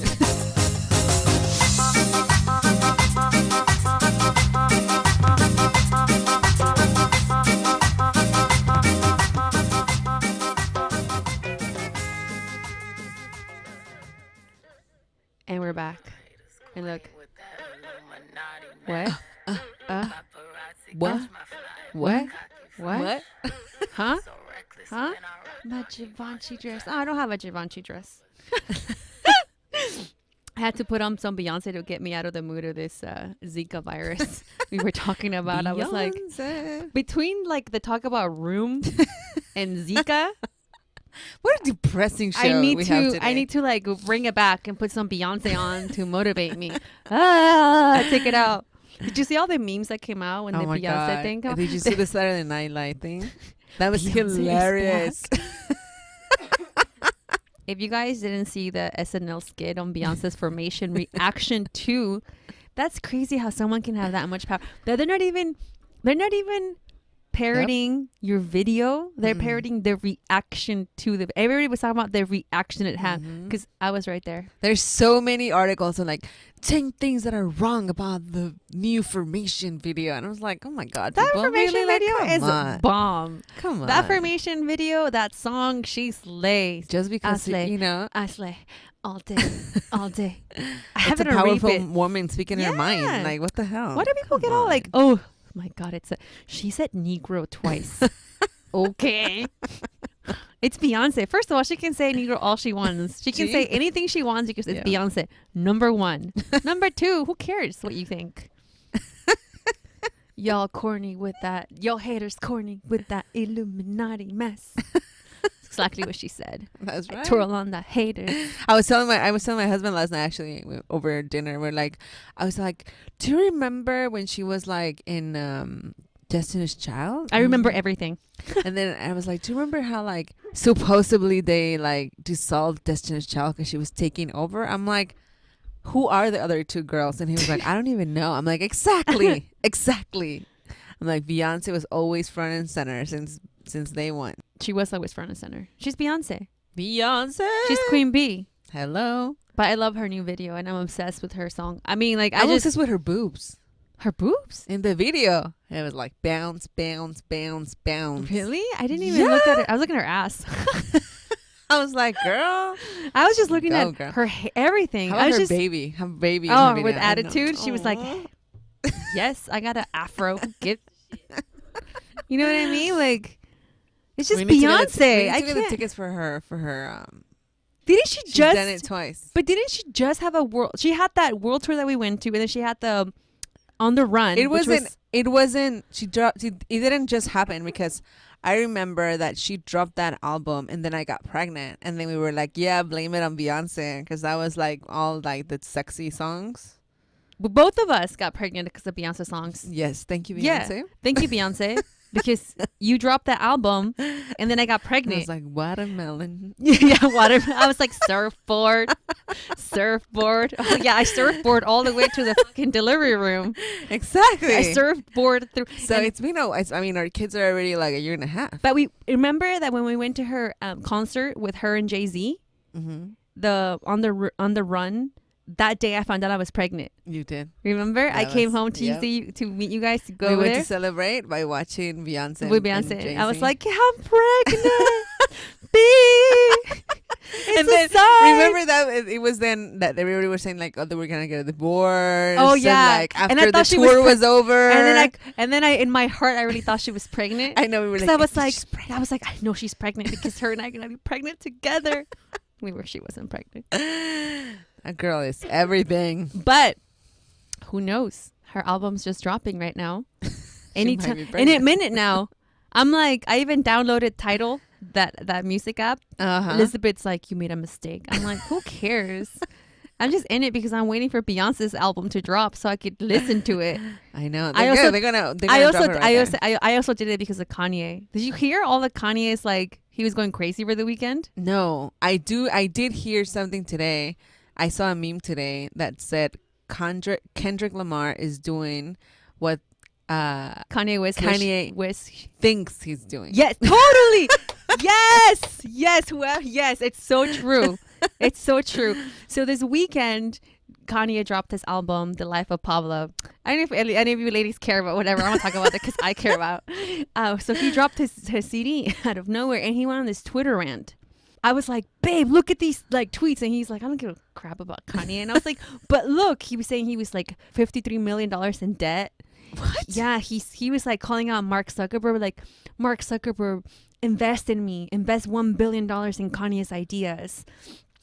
S2: And we're back. And look. What?
S1: What?
S2: What? What? Huh?
S1: So reckless.
S2: Huh? My Givenchy dress. Oh, I don't have a Givenchy dress. I had to put on some Beyonce to get me out of the mood of this Zika virus we were talking about. Beyonce. I was like, between like the talk about room and Zika.
S1: What a depressing show
S2: I need
S1: we have today.
S2: I need to like bring it back and put some Beyonce on to motivate me. Take it out. Did you see all the memes that came out when the Beyonce thing came out?
S1: Did you see the Saturday Night Live thing? That was
S2: Beyonce
S1: hilarious.
S2: If you guys didn't see the SNL skit on Beyonce's Formation reaction to, that's crazy how someone can have that much power. They're not even parroting your video. They're parroting the reaction to the. Everybody was talking about the reaction it had because I was right there.
S1: There's so many articles on like 10 things that are wrong about the new Formation video, and I was like, oh my God,
S2: That
S1: people
S2: Formation
S1: really, like,
S2: video
S1: come
S2: is
S1: on.
S2: bomb.
S1: Come on,
S2: That Formation video, that song, she slays.
S1: just because
S2: I slay all day, all day. I have
S1: it's
S2: it
S1: a
S2: on
S1: powerful
S2: repeat.
S1: woman speaking her mind.
S2: Yeah.
S1: Like, what the hell?
S2: Why do people
S1: Come
S2: get all
S1: on.
S2: like, oh my God, she said Negro twice. Okay. It's Beyonce. First of all, she can say Negro all she wants. She can say anything she wants because it's Beyonce. Number one. Number two, who cares what you think? Y'all corny with that. Y'all haters corny with that Illuminati mess. That's exactly what she said.
S1: That's right.
S2: Twirl on the haters.
S1: I was telling my husband last night, actually, over dinner. I was like, do you remember when she was like in Destiny's Child?
S2: I remember everything.
S1: And then I was like, do you remember how like supposedly they like dissolved Destiny's Child because she was taking over? I'm like, who are the other two girls? And he was like, I don't even know. I'm like, exactly. I'm like, Beyonce was always front and center since day one.
S2: She was always front and center. She's Beyonce.
S1: Beyonce.
S2: She's Queen Bee.
S1: Hello.
S2: But I love her new video and I'm obsessed with her song. I mean, like,
S1: I'm obsessed with her boobs.
S2: Her boobs?
S1: In the video. It was like bounce, bounce, bounce, bounce.
S2: Really? I didn't even look at it. I was looking at her ass.
S1: I was like, girl.
S2: I was just looking at
S1: girl.
S2: her everything.
S1: How
S2: I
S1: about
S2: was
S1: her
S2: just
S1: baby? Her baby. in
S2: oh
S1: her video.
S2: with
S1: I know.
S2: attitude. She was like,
S1: Aw.
S2: yes, I got an afro. Get. You know what I mean? Like, it's just
S1: We need to get
S2: Beyonce.
S1: we need
S2: I
S1: to get the
S2: can't.
S1: tickets for her.
S2: Didn't she
S1: She's
S2: just?
S1: done it twice.
S2: But didn't she just have a world? She had that world tour that we went to, and then she had the On the Run.
S1: It
S2: which
S1: wasn't. It wasn't. She dropped. It didn't just happen because I remember that she dropped that album, and then I got pregnant, and then we were like, "Yeah, blame it on Beyonce," because that was like all like the sexy songs.
S2: Both of us got pregnant because of Beyonce songs.
S1: Yes, thank you, Beyonce.
S2: Yeah, thank you, Beyonce, because you dropped that album, and then I got
S1: I
S2: pregnant.
S1: was like, watermelon.
S2: Yeah, water. I was like surfboard. Oh yeah, I surfboard all the way to the fucking delivery room.
S1: Exactly.
S2: I surfboard through.
S1: So
S2: and-
S1: it's been I mean, our kids are already like a year and a half.
S2: But we remember that when we went to her concert with her and Jay-Z,
S1: Mm-hmm.
S2: the on the run. That day I found out I was pregnant.
S1: You did.
S2: Remember? I
S1: That
S2: came
S1: was-
S2: home to
S1: yep.
S2: to meet you guys to go
S1: We
S2: over
S1: went
S2: there
S1: to celebrate by watching Beyonce.
S2: with
S1: and
S2: Beyonce. I was
S1: Jay-Z.
S2: like, I'm pregnant. B. It's
S1: and
S2: a
S1: then
S2: sign.
S1: remember that it was then that everybody was saying like, oh, they were gonna get a divorce.
S2: Oh,
S1: and,
S2: yeah.
S1: like
S2: And I
S1: after the
S2: thought she was
S1: tour was over.
S2: And then I in my heart I really thought she was pregnant.
S1: I know we were like,
S2: I was like,
S1: "She's pregnant."
S2: I was like, I know she's pregnant because her and I are gonna be pregnant together. She wasn't pregnant.
S1: That girl is everything.
S2: But who knows? Her album's just dropping right now. Anytime
S1: be
S2: in a
S1: pregnant.
S2: minute now. I'm like, I even downloaded Tidal, that music app.
S1: Uh-huh.
S2: Elizabeth's like, you made a mistake. I'm like, who cares? I'm just in it because I'm waiting for Beyonce's album to drop so I could listen to it.
S1: I know.
S2: I
S1: They're
S2: also-
S1: good. They're gonna
S2: I
S1: drop it right there.
S2: I also did it because of Kanye. Did you hear all the Kanye's like he was going crazy for the weekend?
S1: No, I did hear something today. I saw a meme today that said Kendrick Lamar is doing what
S2: Kanye West
S1: thinks he's doing.
S2: Yes, totally. yes. Well, yes, it's so true. It's so true. So this weekend, Kanye dropped his album, The Life of Pablo. I don't know if any of you ladies care about whatever. I'm going to talk about that because I care about. So he dropped his CD out of nowhere and he went on this Twitter rant. I was like, babe, look at these like tweets. And he's like, I don't give a crap about Kanye. And I was like, but look, he was saying he was like $53 million in debt.
S1: What?
S2: Yeah, he was like calling out Mark Zuckerberg, like, Mark Zuckerberg, invest in me, invest $1 billion in Kanye's ideas.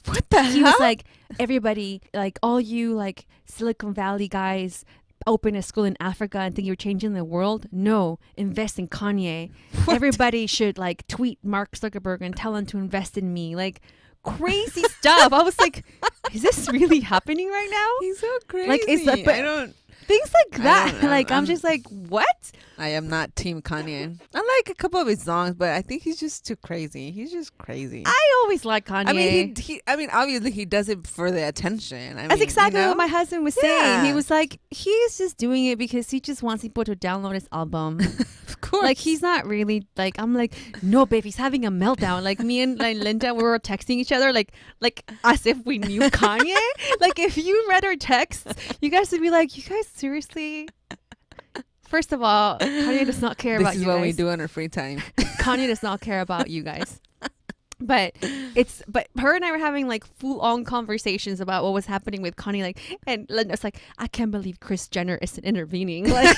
S1: What the
S2: He
S1: hell?
S2: was like, everybody, like all you like Silicon Valley guys open a school in Africa and think you're changing the world. No, invest in Kanye.
S1: What?
S2: Everybody should like tweet Mark Zuckerberg and tell him to invest in me. Like crazy stuff. I was like, is this really happening right now?
S1: He's so crazy.
S2: Like, it's a- but-
S1: I don't.
S2: Things like
S1: I
S2: that.
S1: don't-
S2: Like I'm
S1: I'm-
S2: just like, what?
S1: I am not Team Kanye. I like a couple of his songs, but I think he's just too crazy. He's just crazy.
S2: I always like Kanye.
S1: I mean, I mean, obviously he does it for the attention. I
S2: That's
S1: mean,
S2: exactly
S1: you know?
S2: what my husband was saying. He
S1: Yeah.
S2: was like, he's just doing it because he just wants people to download his album.
S1: Of course.
S2: Like he's not really like, I'm like, no, babe, he's having a meltdown. Like me and like Linda, we were texting each other like as if we knew Kanye. Like if you read our texts, you guys would be like, you guys seriously? First of all, Kanye does not care about
S1: This
S2: you
S1: is
S2: guys.
S1: what we do in our free time.
S2: Kanye does not care about you guys. But her and I were having like full on conversations about what was happening with Kanye. Like, and Linda's like, I can't believe Kris Jenner isn't intervening. Like,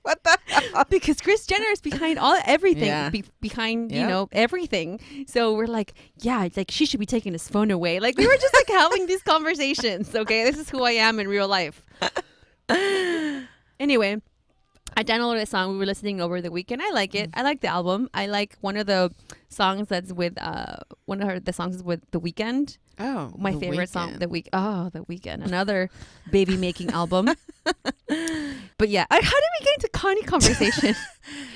S1: What the hell?
S2: because Kris Jenner is behind everything,
S1: Yeah.
S2: behind
S1: Yep.
S2: everything. So we're like, yeah, like she should be taking his phone away. Like we were just like having these conversations. Okay, this is who I am in real life. Anyway, I downloaded a song we were listening over the weekend. I like it. I like the album. I like one of the songs that's with the songs is with The Weeknd.
S1: Oh,
S2: My
S1: The
S2: favorite song,
S1: Weeknd.
S2: The Weeknd. Another baby making album. But yeah, how did we get into Kanye conversation?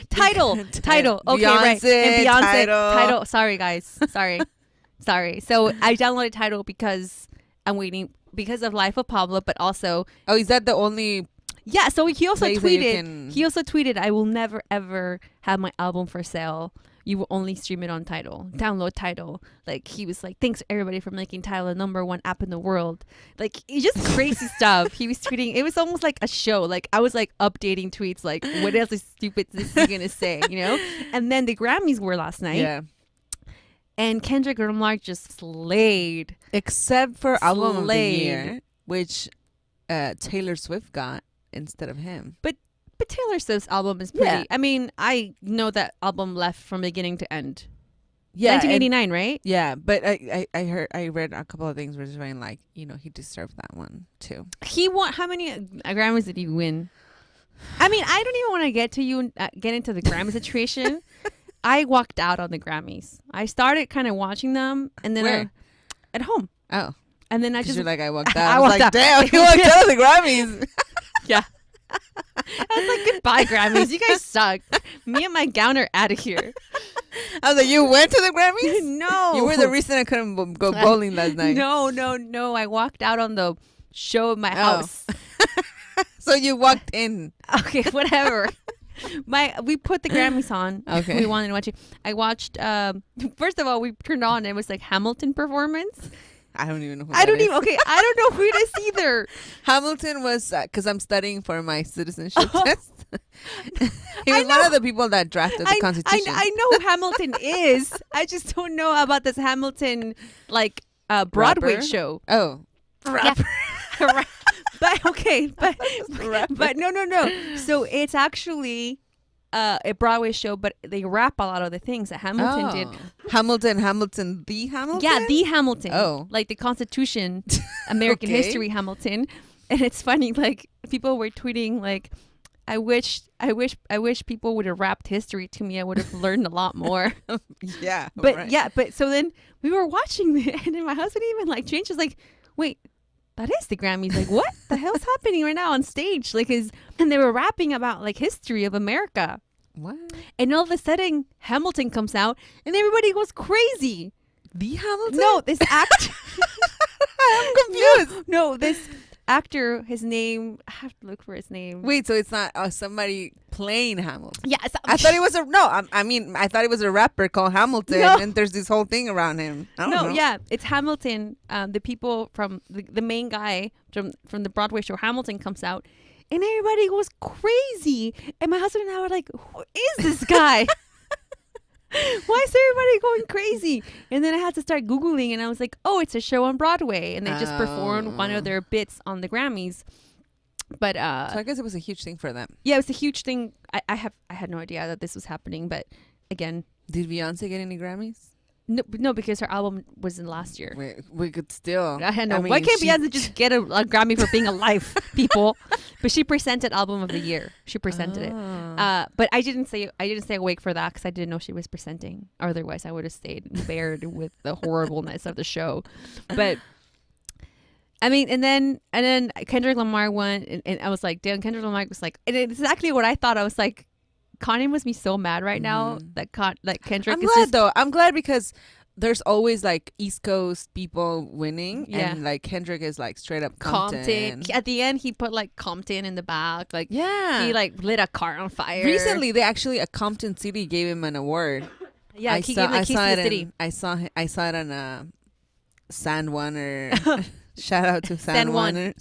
S2: Title. Okay, right.
S1: Beyonce,
S2: And Beyonce.
S1: Tidal.
S2: Sorry, guys. Sorry. So I downloaded Tidal because I'm waiting because of Life of Pablo, but also
S1: Oh, is that the only?
S2: so he also
S1: Place that you
S2: tweeted.
S1: can-
S2: He also tweeted, "I will never ever have my album for sale. you will only stream it on Tidal. Download Tidal. Like, he was like, thanks everybody for making Tidal the #1 app in the world. Like, it's just crazy stuff. He was tweeting. It was almost like a show. Like, I was like updating tweets. Like, what else is stupid is he gonna say? You know. And then the Grammys were last night.
S1: Yeah.
S2: And Kendrick Lamar just slayed.
S1: Except for album of the year, which Taylor Swift got instead of him.
S2: But Taylor Swift's album is pretty.
S1: Yeah.
S2: I mean, I know that album left from beginning to end.
S1: Yeah,
S2: 1989, right?
S1: Yeah, but I read a couple of things where it's saying like, you know, he deserved that one too.
S2: He won. How many Grammys did he win? I mean, I don't even want to get into the Grammy situation. I walked out on the Grammys. I started kind of watching them, and then
S1: Where?
S2: At home.
S1: Oh,
S2: And then I
S1: because
S2: just
S1: you're like, I walked out.
S2: I
S1: I was
S2: walked
S1: like,
S2: out.
S1: damn, you walked out of the Grammys.
S2: yeah. I was like, goodbye, Grammys. You guys suck. Me and my gown are out of here.
S1: I was like, you went to the Grammys?
S2: No.
S1: You were the reason I couldn't go bowling last night.
S2: No. I walked out on the show of my house.
S1: So you walked in.
S2: Okay, whatever. We put the Grammys on.
S1: Okay.
S2: We wanted to watch it. I watched. First of all, we turned on. It was like Hamilton performance.
S1: I don't even know who
S2: I
S1: that is.
S2: Okay, I don't know who it is either.
S1: Hamilton was, because I'm studying for my citizenship test. He was one of the people that drafted the Constitution.
S2: I know who Hamilton is. I just don't know about this Hamilton like Broadway
S1: Rapper?
S2: show.
S1: Oh.
S2: Rapper. But okay, but no. So it's actually a Broadway show, but they rap a lot of the things that Hamilton did.
S1: Hamilton, the Hamilton?
S2: Yeah, the Hamilton.
S1: Oh.
S2: Like the Constitution, American
S1: Okay.
S2: history Hamilton. And it's funny, like people were tweeting like, I wish people would have rapped history to me. I would have learned a lot more.
S1: Yeah.
S2: But
S1: right.
S2: yeah, but so then we were watching it, and then my husband even like changed. Was like, wait, that is the Grammys. Like, what the hell's happening right now on stage? Like, and they were rapping about like history of America.
S1: What?
S2: And all of a sudden, Hamilton comes out, and everybody goes crazy.
S1: The Hamilton?
S2: No, this actor.
S1: I'm confused.
S2: No, this actor. His name. I have to look for his name.
S1: Wait, so it's not somebody playing Hamilton?
S2: Yeah,
S1: I thought it was I thought it was a rapper called Hamilton,
S2: No.
S1: and there's this whole thing around him. I don't know.
S2: Yeah, it's Hamilton. The people from the main guy from the Broadway show Hamilton comes out, and everybody goes crazy. And my husband and I were like, "Who is this guy? Why is everybody going crazy?" And then I had to start Googling, and I was like, "Oh, it's a show on Broadway," and they just performed one of their bits on the Grammys. But
S1: So I guess it was a huge thing for them.
S2: yeah, it was a huge thing. I had no idea that this was happening, but again,
S1: Did Beyonce get any Grammys?
S2: no, because her album was in last year.
S1: We could still.
S2: I know.
S1: mean,
S2: Why can't
S1: she-
S2: Beyonce just get a Grammy for being alive, people? But she presented album of the year. She presented it. But I didn't stay awake for that because I didn't know she was presenting. Otherwise, I would have stayed and bared with the horribleness of the show. But I mean, and then Kendrick Lamar won, and I was like, damn, Kendrick Lamar was like, and it's exactly what I thought. I was like, Kanye must be so mad right now that Kendrick
S1: I'm
S2: is
S1: glad
S2: just
S1: though. I'm glad because there's always like East Coast people winning,
S2: Yeah.
S1: and like Kendrick is like straight up Compton.
S2: At the end, he put like Compton in the back, like
S1: Yeah.
S2: he like lit a car on fire.
S1: Recently, they actually a Compton city gave him an award.
S2: Yeah, he gave him the keys to the city.
S1: I saw it on San Juan or shout out to San Juan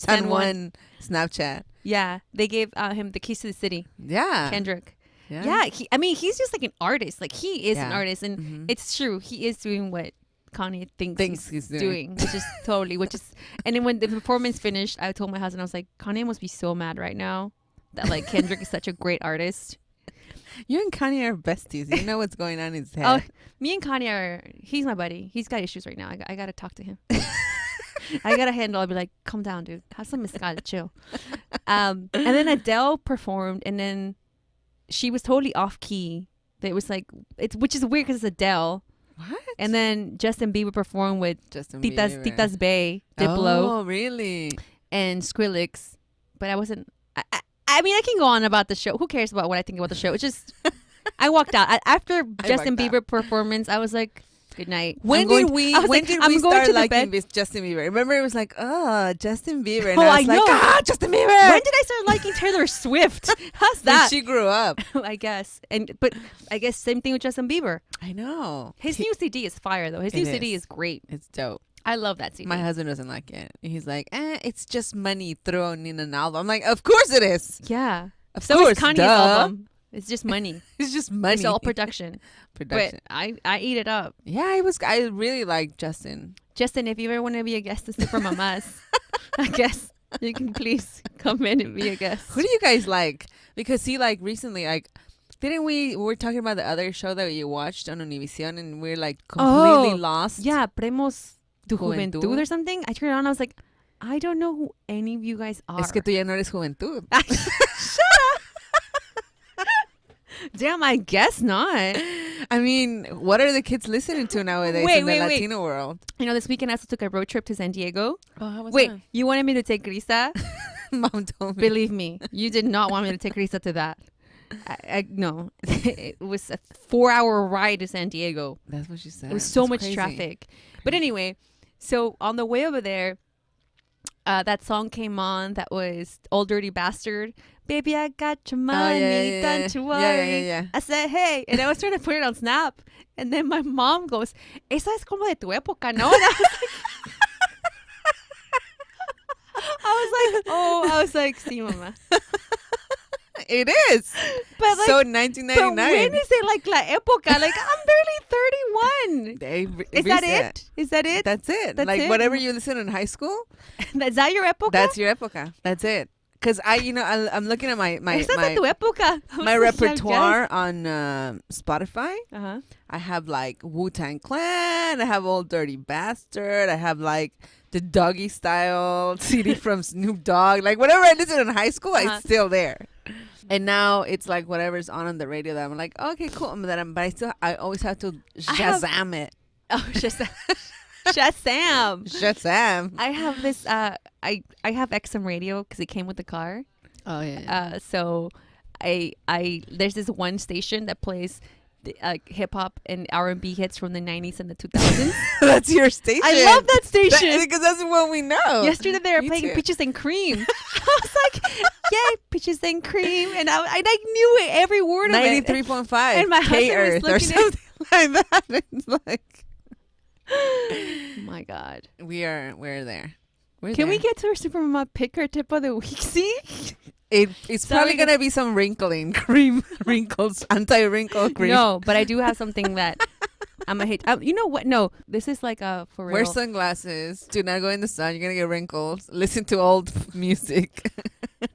S1: Snapchat.
S2: Yeah, they gave him the keys to the city.
S1: Yeah.
S2: Kendrick. Yeah, he's just like an artist. Like he is an
S1: Yeah.
S2: artist, and it's true. He is doing what Kanye thinks
S1: he's
S2: doing, which is and then when the performance finished, I told my husband, I was like, Kanye must be so mad right now that like Kendrick is such a great artist.
S1: You and Kanye are besties. You know what's going on in his head.
S2: Oh, me and Kanye he's my buddy. He's got issues right now. I got to talk to him. I got to handle. I'll be like, calm down, dude. Have some mezcal, chill. And then Adele performed, and then she was totally off key. It was like, which is weird because it's Adele.
S1: What?
S2: And then Justin Bieber performed with
S1: Justin
S2: Titas
S1: Bieber.
S2: Titas Bay, Diplo,
S1: Oh, really?
S2: and Skrillex. But I wasn't. I mean, I can go on about the show. Who cares about what I think about the show? It's just, I walked out after Justin
S1: walked
S2: Bieber performance. I was like, Good night.
S1: When did we
S2: I'm going
S1: start
S2: to the
S1: liking
S2: bed.
S1: this Justin Bieber? Remember, it was like, oh, Justin Bieber. And
S2: Oh,
S1: I was
S2: I
S1: like,
S2: know.
S1: Justin Bieber.
S2: When did I start liking Taylor Swift? How's
S1: When
S2: that?
S1: she grew up.
S2: I guess. But I guess same thing with Justin Bieber.
S1: I know.
S2: His new CD is fire though. His
S1: It
S2: new CD
S1: is.
S2: is great.
S1: It's dope.
S2: I love that CD.
S1: My husband doesn't like it. He's like, it's just money thrown in an album. I'm like, of course it is.
S2: Yeah.
S1: Of
S2: So
S1: course,
S2: is Kanye's
S1: duh.
S2: album. It's just money.
S1: It's just money.
S2: It's all production.
S1: Production.
S2: But I eat it up.
S1: Yeah, I really like Justin.
S2: Justin, if you ever want to be a guest of Super Mamás, I guess you can please come in and be a guest.
S1: Who do you guys like? Because see, like recently, like didn't we were talking about the other show that you watched on Univision, and we're like completely lost.
S2: Yeah, Premos tu
S1: Juventud.
S2: Juventud or something. I turned it on. I was like, I don't know who any of you guys are.
S1: Es que tú ya no eres juventud.
S2: Damn, I guess not.
S1: I mean, what are the kids listening to nowadays in the Latino world?
S2: You know, this weekend I also took a road trip to San Diego.
S1: Oh, how was
S2: Wait,
S1: that?
S2: you wanted me to take Grisa?
S1: Mom told me.
S2: Believe me, you did not want me to take Grisa to that. No, it was a 4-hour ride to San Diego.
S1: That's what she said.
S2: It was so
S1: That's
S2: much
S1: crazy.
S2: traffic. But anyway, so on the way over there, that song came on that was Old Dirty Bastard. Baby, I got your money, don't you worry.
S1: Yeah.
S2: I said, hey. And I was trying to put it on Snap. And then my mom goes, esa es como de tu época, ¿no? And I was like, sí, mamá.
S1: It is.
S2: But like,
S1: so
S2: but
S1: 1999.
S2: when is it like la época? Like, I'm barely 31. Is that it? Is that it?
S1: That's it.
S2: That's
S1: like
S2: it?
S1: whatever you listen in high school,
S2: Is that your época?
S1: that's your época. That's it. Because I'm looking at my
S2: Esa es de tu época. I was
S1: my
S2: like, yeah,
S1: repertoire on Spotify.
S2: yes. Uh-huh.
S1: I have like Wu-Tang Clan. I have Old Dirty Bastard. I have like the Doggy Style CD from Snoop Dogg. Like whatever I listened in high school,
S2: Uh-huh.
S1: it's still there. And now it's like whatever's on the radio that I'm like, okay, cool. But I always have to Shazam it.
S2: Oh, Shazam. Shazam.
S1: Shazam.
S2: I have this, I have XM radio because it came with the car.
S1: Oh yeah.
S2: So there's this one station that plays hip hop and R&B hits from the 90s and the 2000s.
S1: That's your station.
S2: I love that station.
S1: Because that's what we know.
S2: Yesterday they were
S1: Me
S2: playing
S1: too.
S2: Peaches and Cream. I was like, yay, Peaches and Cream. And I like knew it, every word of it.
S1: 93.5
S2: And my husband was
S1: K-Earth or
S2: looking at-
S1: something like that. It's like
S2: Oh my God.
S1: we're there.
S2: Can we get to our Super Mama pick or tip of the week? See?
S1: It's probably
S2: Sorry.
S1: gonna be some wrinkling cream, wrinkles, anti-wrinkle cream.
S2: No, but I do have something that I'm a hate. You know what? No, this is like a for real.
S1: Wear sunglasses. Do not go in the sun. You're gonna get wrinkles. Listen to old music.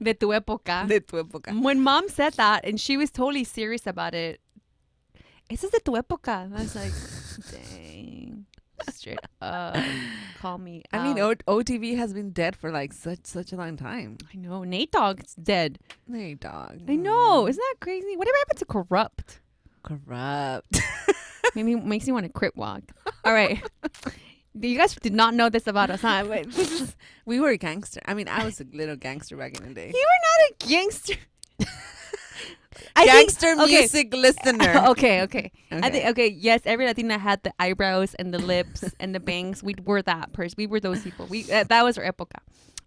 S2: De tu época.
S1: De tu época.
S2: When mom said that and she was totally serious about it, esa es de tu época. I was like, dang. Straight up. Call me
S1: I mean,
S2: out.
S1: OTV has been dead for like such a long time.
S2: I know. Nate Dogg's dead.
S1: Hey, dog.
S2: I know. Isn't that crazy? Whatever happened to Corrupt?
S1: Corrupt.
S2: Maybe makes me want to crip walk. All right. You guys did not know this about us, huh? Wait,
S1: We were gangster. I mean, I was a little gangster back in the day.
S2: you were not a gangster.
S1: Gangster music listener.
S2: Okay. I think yes, every Latina had the eyebrows and the lips and the bangs. We were that person. We were those people. We that was our época.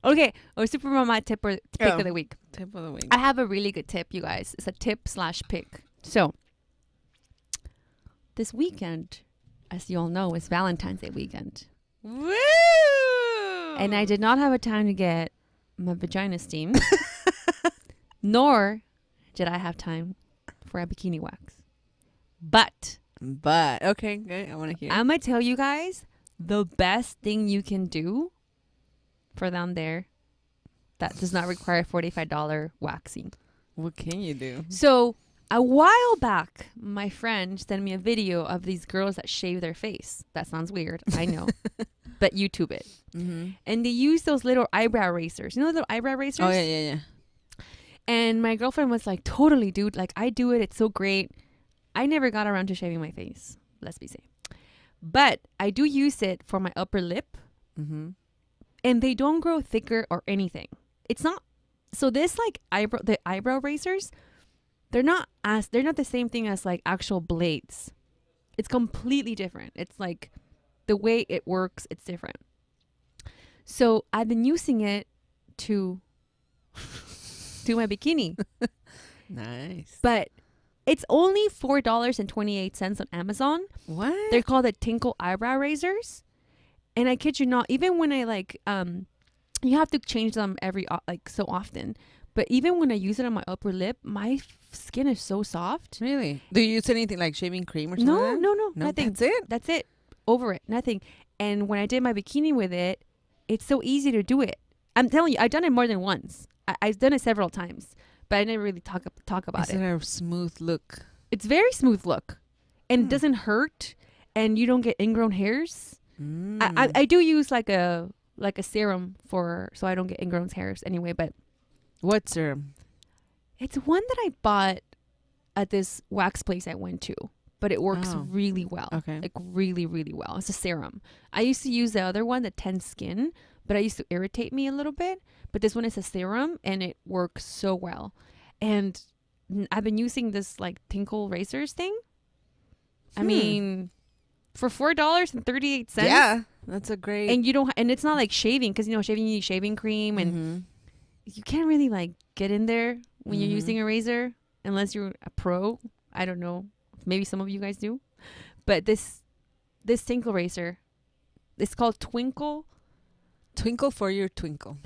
S2: Okay, our Super Mama tip or pick
S1: Oh.
S2: of the week.
S1: Tip of the week.
S2: I have a really good tip, you guys. It's a tip/pick. So this weekend, as you all know, is Valentine's Day weekend.
S1: Woo!
S2: And I did not have a time to get my vagina steamed, nor did I have time for a bikini wax. But
S1: Okay, good. I want to hear.
S2: I'm going to tell you guys the best thing you can do for them there that does not require $45 waxing.
S1: What can you do?
S2: So a while back, my friend sent me a video of these girls that shave their face. That sounds weird, I know. But YouTube it.
S1: Mm-hmm.
S2: And they use those little eyebrow erasers. You know the little eyebrow erasers?
S1: Oh yeah.
S2: And my girlfriend was like, totally, dude. Like, I do it. It's so great. I never got around to shaving my face. Let's be safe. But I do use it for my upper lip.
S1: Mm-hmm.
S2: And they don't grow thicker or anything. It's not. So this like the eyebrow razors, they're not the same thing as like actual blades. It's completely different. It's like the way it works, it's different. So I've been using it to do my bikini.
S1: Nice.
S2: But it's only $4.28 on Amazon.
S1: What?
S2: They're called the Tinkle eyebrow razors. And I kid you not, even when I like you have to change them every like so often. But even when I use it on my upper lip, my skin is so soft.
S1: Really? Do you use anything like shaving cream or something?
S2: No, nothing.
S1: That's it?
S2: That's it. Over it. Nothing. And when I did my bikini with it, it's so easy to do it. I'm telling you, I've done it more than once. I've done it several times, but I didn't really talk about it.
S1: Is it a smooth look?
S2: It's very smooth look, and it doesn't hurt, and you don't get ingrown hairs. I do use like a serum so I don't get ingrown hairs anyway. But
S1: what serum?
S2: it's one that I bought at this wax place I went to, but it works really well.
S1: Okay.
S2: Like really, really well. It's a serum. I used to use the other one, the Tense Skin, but it used to irritate me a little bit. But this one is a serum, and it works so well. And I've been using this like Tinkle razors thing. I mean, for $4.38.
S1: Yeah, that's a great.
S2: And you don't, and it's not like shaving, because shaving, you need shaving cream, and you can't really like get in there when you're using a razor unless you're a pro. I don't know. Maybe some of you guys do. But this Tinkle razor, it's called Twinkle.
S1: Twinkle for your twinkle.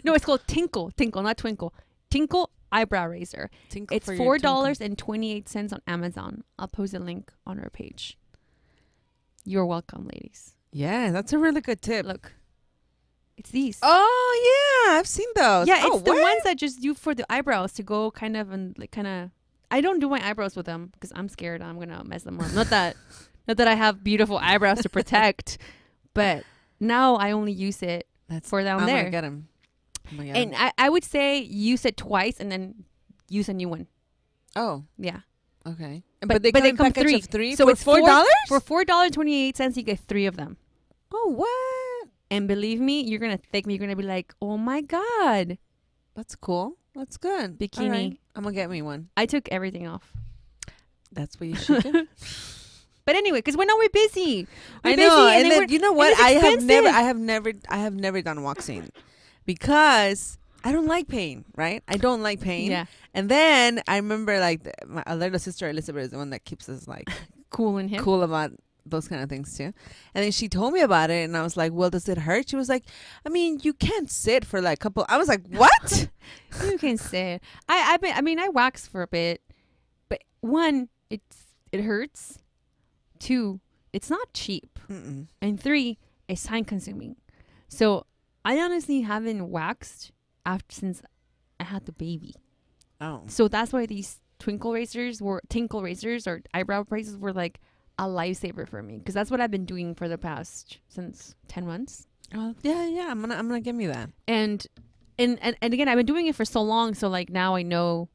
S2: No, it's called Tinkle, not Twinkle. Tinkle eyebrow razor.
S1: Tinkle
S2: It's
S1: for your twinkle.
S2: $4.28 on Amazon. I'll post a link on our page. You're welcome, ladies.
S1: Yeah, that's a really good tip.
S2: Look, it's these.
S1: Oh yeah, I've seen those.
S2: Yeah, it's the ones that just do for the eyebrows to go kind of and like kind of. I don't do my eyebrows with them because I'm scared I'm gonna mess them up. Not that I have beautiful eyebrows to protect, but now I only use it for down there.
S1: I'm gonna get them.
S2: And I would say use it twice and then use a new one.
S1: Oh,
S2: yeah.
S1: Okay.
S2: But
S1: they
S2: come
S1: package
S2: three.
S1: of 3
S2: So
S1: for
S2: it's
S1: $4?
S2: For $4.28, you get 3 of them.
S1: Oh, what?
S2: And believe me, you're gonna thank me. You're gonna be like, "Oh my god,
S1: That's cool. That's good.
S2: Bikini."
S1: All right. I'm gonna get me one.
S2: I took everything off."
S1: That's what you should do.
S2: But anyway, because we're busy.
S1: I know.
S2: And
S1: And then you know what? I have never done waxing because I don't like pain. Right? I don't like pain.
S2: Yeah.
S1: And then I remember like my little sister Elizabeth is the one that keeps us like
S2: Cool in him.
S1: cool about those kind of things too. And then she told me about it, and I was like, "Well, does it hurt?" She was like, "I mean, you can't sit for like a couple." I was like, "What?"
S2: You can say it. I wax for a bit, but 1, it hurts. 2, it's not cheap.
S1: Mm-mm.
S2: And 3, it's time consuming. So I honestly haven't waxed since I had the baby.
S1: Oh.
S2: So that's why these Tinkle razors or eyebrow razors were like a lifesaver for me, because that's what I've been doing for the past since 10 months.
S1: Oh yeah. I'm gonna give me that.
S2: And again, I've been doing it for so long, so like now I know,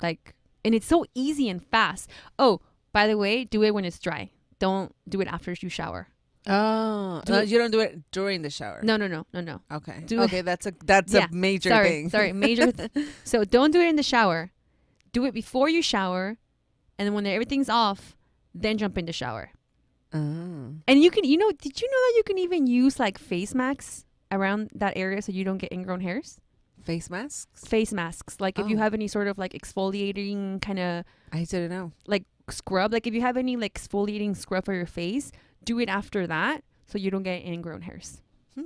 S2: like, and it's so easy and fast. Oh, by the way, do it when it's dry. Don't do it after you shower.
S1: Oh, you don't do it during the shower.
S2: No.
S1: Okay.
S2: Do
S1: Okay, that's a major thing.
S2: Sorry, major. So don't do it in the shower. Do it before you shower, and then when everything's off, then jump in the shower.
S1: Oh.
S2: And you can, did you know that you can even use like face masks around that area so you don't get ingrown hairs?
S1: Face masks?
S2: Face masks. Like if you have any sort of like exfoliating kind of.
S1: I didn't know.
S2: Like scrub. Like if you have any like exfoliating scrub for your face, do it after that so you don't get ingrown hairs. Like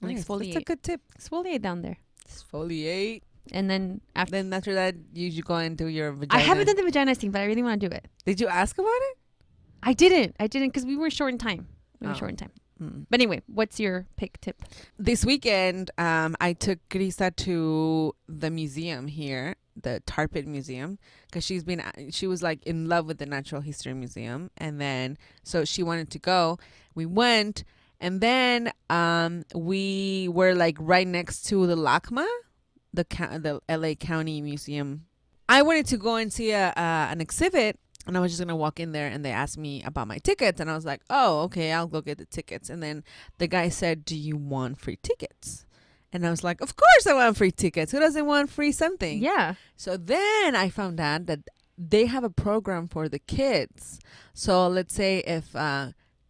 S1: Nice.
S2: exfoliate.
S1: That's a good tip.
S2: Exfoliate down there.
S1: Exfoliate.
S2: And then after
S1: that, you go and do your vagina.
S2: I haven't done the vagina thing, but I really want to do it.
S1: Did you ask about it?
S2: I didn't because we were short in time.
S1: Mm.
S2: But anyway, what's your pick tip?
S1: This weekend, I took Grisa to the museum here, the Tar Pit Museum, because she was like in love with the Natural History Museum, and then so she wanted to go. We went, and then we were like right next to the LACMA, the LA County Museum. I wanted to go and see an exhibit. And I was just going to walk in there, and they asked me about my tickets. And I was like, oh, okay, I'll go get the tickets. And then the guy said, do you want free tickets? And I was like, of course I want free tickets. Who doesn't want free something?
S2: Yeah.
S1: So then I found out that they have a program for the kids. So let's say if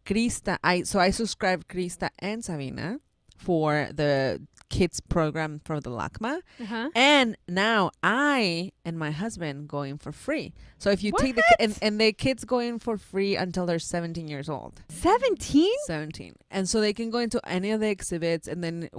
S1: Krista, I subscribe Krista and Sabina for the kids program for the LACMA.
S2: Uh-huh.
S1: And now I and my husband go in for free. So if you take and the kids go in for free until they're 17 years old.
S2: 17?
S1: 17. And so they can go into any of the exhibits, and then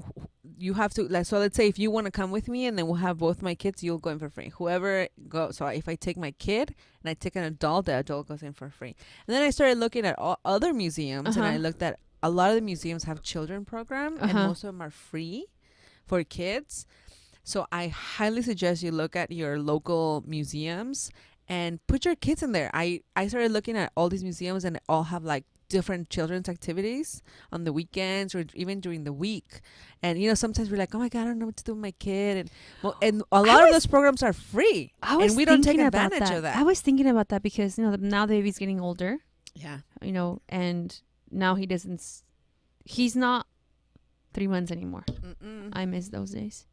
S1: you have to, like, so let's say if you want to come with me and then we'll have both my kids, you'll go in for free. Whoever goes, so if I take my kid and I take an adult, the adult goes in for free. And then I started looking at all other museums, and I looked at a lot of the museums have children program, and most of them are free for kids. So I highly suggest you look at your local museums and put your kids in there. I started looking at all these museums, and they all have like different children's activities on the weekends or even during the week. And you know, sometimes we're like, oh my God, I don't know what to do with my kid. And a lot of those programs are free, and we don't take advantage of that.
S2: I was thinking about that because, you know, now the baby's getting older.
S1: Yeah.
S2: You know, and now he's not 3 months anymore. I miss those days.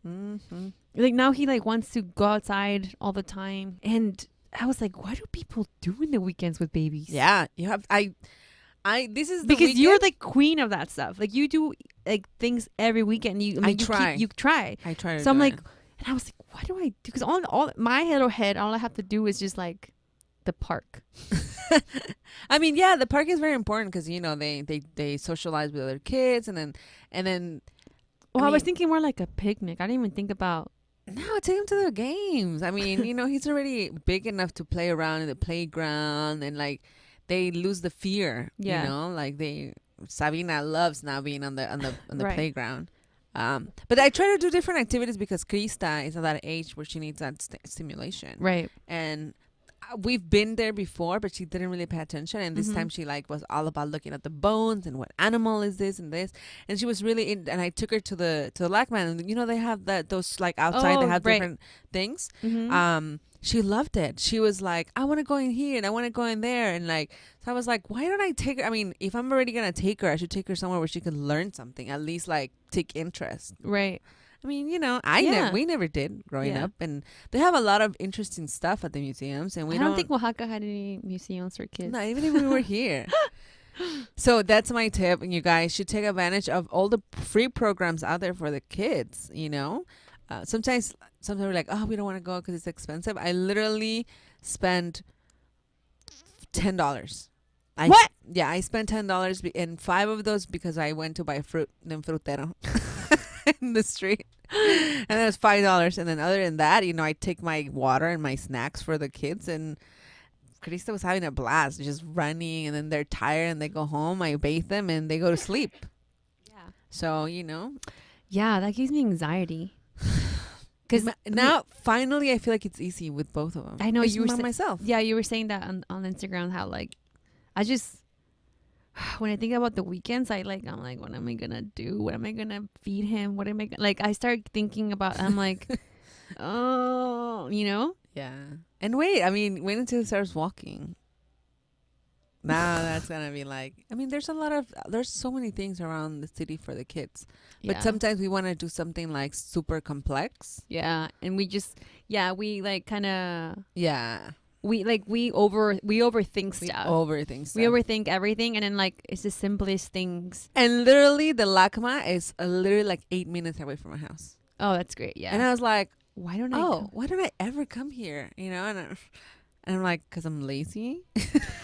S2: Like now he like wants to go outside all the time, and I was like, what do people do in the weekends with babies?
S1: Yeah, you have. This is the
S2: because
S1: weekend.
S2: you're the queen of that stuff. Like you do like things every weekend.
S1: I try.
S2: You try.
S1: I try.
S2: So I'm like, and I was like, what do I do? Because all my little head, all I have to do is just like the park.
S1: I mean, yeah, the park is very important because, you know, they socialize with other kids, and then.
S2: Well, I was thinking more like a picnic. I didn't even think about.
S1: No, take him to the games. I mean, you know, he's already big enough to play around in the playground, and like they lose the fear.
S2: Yeah.
S1: You know, like Sabina loves now being on the
S2: Right.
S1: playground. But I try to do different activities because Krista is at that age where she needs that stimulation.
S2: Right.
S1: And we've been there before, but she didn't really pay attention. And this time she like was all about looking at the bones and what animal is this and this. And she was really in, and I took her to the LACMA, and you know, they have those like outside, they have different things. She loved it. She was like, I want to go in here and I want to go in there. And like, so I was like, why don't I take her? I mean, if I'm already going to take her, I should take her somewhere where she could learn something, at least like take interest.
S2: Right.
S1: I mean, you know, we never did growing up, and they have a lot of interesting stuff at the museums, and
S2: I don't think Oaxaca had any museums for kids.
S1: No, even if we were here. So that's my tip, and you guys should take advantage of all the free programs out there for the kids. You know, sometimes we're like, oh, we don't want to go because it's expensive. I literally spent $10.
S2: What?
S1: Yeah, I spent $10, and 5 of those because I went to buy fruit in Frutero in the street. And it was $5. And then other than that, you know, I take my water and my snacks for the kids, and Krista was having a blast just running, and then they're tired and they go home. I bathe them and they go to sleep.
S2: Yeah.
S1: So, you know.
S2: Yeah, that gives me anxiety. Because
S1: now, finally, I feel like it's easy with both of them.
S2: I know
S1: it's
S2: you were
S1: myself.
S2: Yeah, you were saying that on Instagram, how like, I just, when I think about the weekends, I'm like, what am I gonna do? What am I gonna feed him? What am I like? I start thinking about. I'm like, oh, you know.
S1: Yeah. And wait until he starts walking. Now that's gonna be like, I mean, there's so many things around the city for the kids, but sometimes we want to do something like super complex.
S2: Yeah, and we like kind of we overthink stuff. We overthink everything, and then like it's the simplest things.
S1: And literally, the LACMA is literally like 8 minutes away from my house.
S2: Oh, that's great. Yeah.
S1: And I was like,
S2: why don't
S1: I ever come here? You know, and I'm like, because I'm lazy.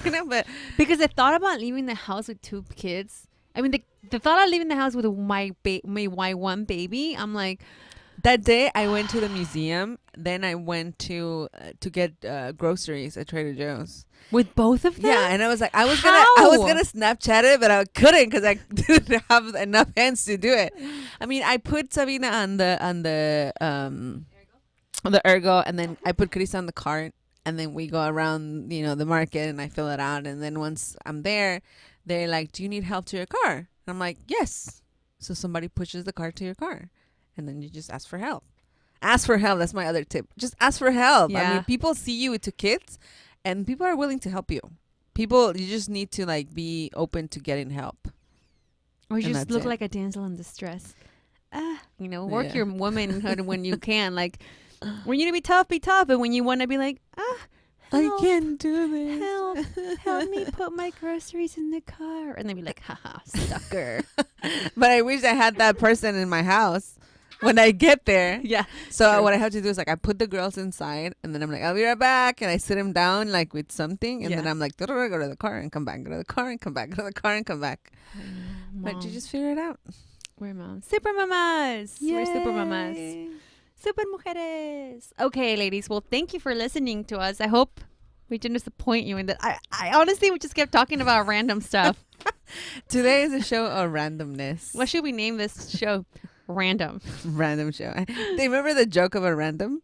S1: You know, but
S2: because the thought about leaving the house with 2 kids. I mean, the thought of leaving the house with my one baby. I'm like.
S1: That day I went to the museum. Then I went to get groceries at Trader Joe's
S2: with both of them.
S1: Yeah, and I was like, I was gonna Snapchat it, but I couldn't because I didn't have enough hands to do it. I mean, I put Sabina on the ergo, and then I put Krista on the cart, and then we go around, you know, the market, and I fill it out, and then once I'm there, they're like, "Do you need help to your car?" And I'm like, "Yes." So somebody pushes the cart to your car. And then you just ask for help. Ask for help. That's my other tip. Just ask for help. Yeah. I mean, people see you with 2 kids, and people are willing to help you. You just need to like be open to getting help.
S2: Or you just look like a damsel in distress. You know, work your womanhood when you can. Like, when you need to be tough, and when you want to be like,
S1: I can't do this.
S2: Help me put my groceries in the car. And they'd be like, haha, sucker.
S1: But I wish I had that person in my house when I get there.
S2: Yeah.
S1: So
S2: True.
S1: what I have to do is like I put the girls inside and then I'm like, I'll be right back. And I sit them down like with something. And then I'm like, go to the car and come back. Go to the car and come back. Go to the car and come back. But you just figure it out.
S2: We're moms. Super Mamás. We're Super Mamás.
S1: Yay.
S2: Super Mujeres. Okay, ladies. Well, thank you for listening to us. I hope we didn't disappoint you in that. I honestly, we just kept talking about random stuff.
S1: Today is a show of randomness.
S2: What should we name this show? Random.
S1: Random show. Do you remember the joke of a random?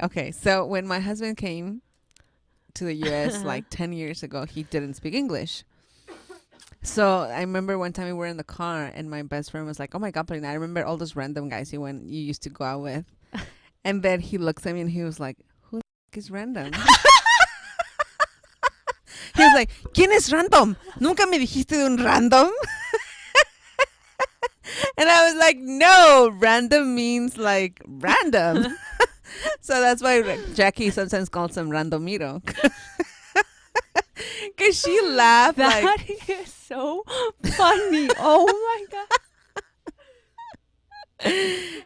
S1: Okay, so when my husband came to the U.S. like 10 years ago, he didn't speak English. So I remember one time we were in the car and my best friend was like, oh my God, Paulina, I remember all those random guys you used to go out with. And then he looks at me and he was like, who the f*** is random? He was like, ¿Quién es random? ¿Nunca me dijiste de un random? And I was like, no, random means like random. So that's why Jackie sometimes calls him randomiro. Because she laughed.
S2: That is so funny. Oh my God.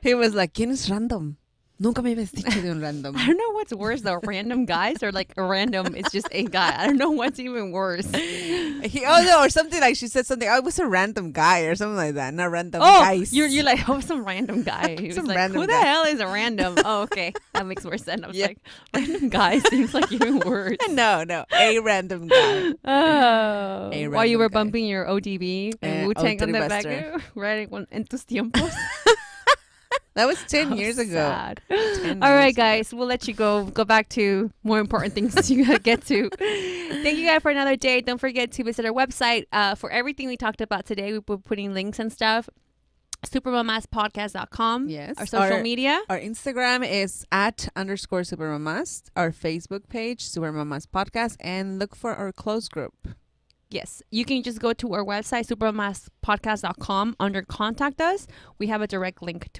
S1: He was like, ¿Quién es random? Nunca me habías dicho de un random.
S2: I don't know what's worse though, random guys or like a random it's just a guy. I don't know what's even worse.
S1: Or something like she said something. I was a random guy or something like that. Not random guys.
S2: You're like, oh, some random guy. He was
S1: Some
S2: like,
S1: random
S2: who
S1: guy.
S2: the hell is a random? Oh, okay. That makes more sense. I was like, random guy seems like even worse.
S1: No, a random guy.
S2: Oh.
S1: A
S2: While you
S1: random
S2: were
S1: guy.
S2: bumping your ODB and Wu-Tang on the back,
S1: Buster.
S2: right? En tus tiempos.
S1: That was 10 years ago.
S2: Sad.
S1: 10
S2: All right,
S1: years ago.
S2: guys, we'll let you go back to more important things you gotta get to. Thank you guys for another day. Don't forget to visit our website for everything we talked about today. We're putting links and stuff. supermamaspodcast.com.
S1: Yes.
S2: Our social media.
S1: Our Instagram is @_supermamas. Our Facebook page, Super Mamás Podcast. And look for our close group.
S2: Yes. You can just go to our website, supermamaspodcast.com. Under Contact Us, we have a direct link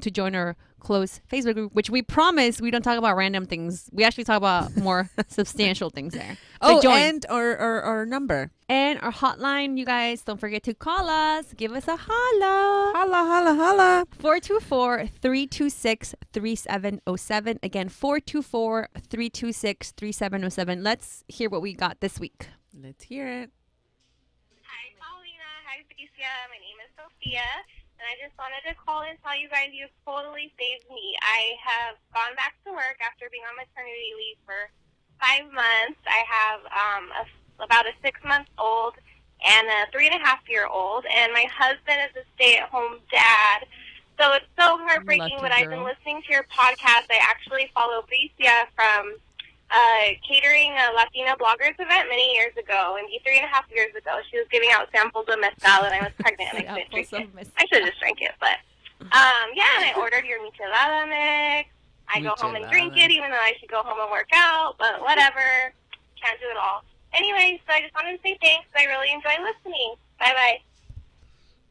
S2: to join our close Facebook group, which we promise we don't talk about random things. We actually talk about more substantial things there. So join.
S1: And our number.
S2: And our hotline, you guys, don't forget to call us. Give us a holla.
S1: Holla, holla, holla.
S2: 424-326-3707. Again, 424-326-3707. Let's hear what we got this week.
S1: Let's hear it.
S4: Hi, Paulina. Hi, Bricia. My name is Sophia. And I just wanted to call and tell you guys you've totally saved me. I have gone back to work after being on maternity leave for 5 months. I have about a 6-month-old and a 3.5-year-old. And my husband is a stay-at-home dad. So it's so heartbreaking,
S2: Lucky
S4: but I've
S2: girl.
S4: been listening to your podcast. I actually follow Bricia from catering a Latina bloggers event many years ago. And 3.5 years ago, she was giving out samples of mezcal, and I was pregnant and I couldn't drink it. I should have just drank it, but yeah. And I ordered your michelada mix. I go home and drink it, even though I should go home and work out. But whatever, can't do it all. Anyway, so I just wanted to say thanks. I really enjoy listening. Bye bye.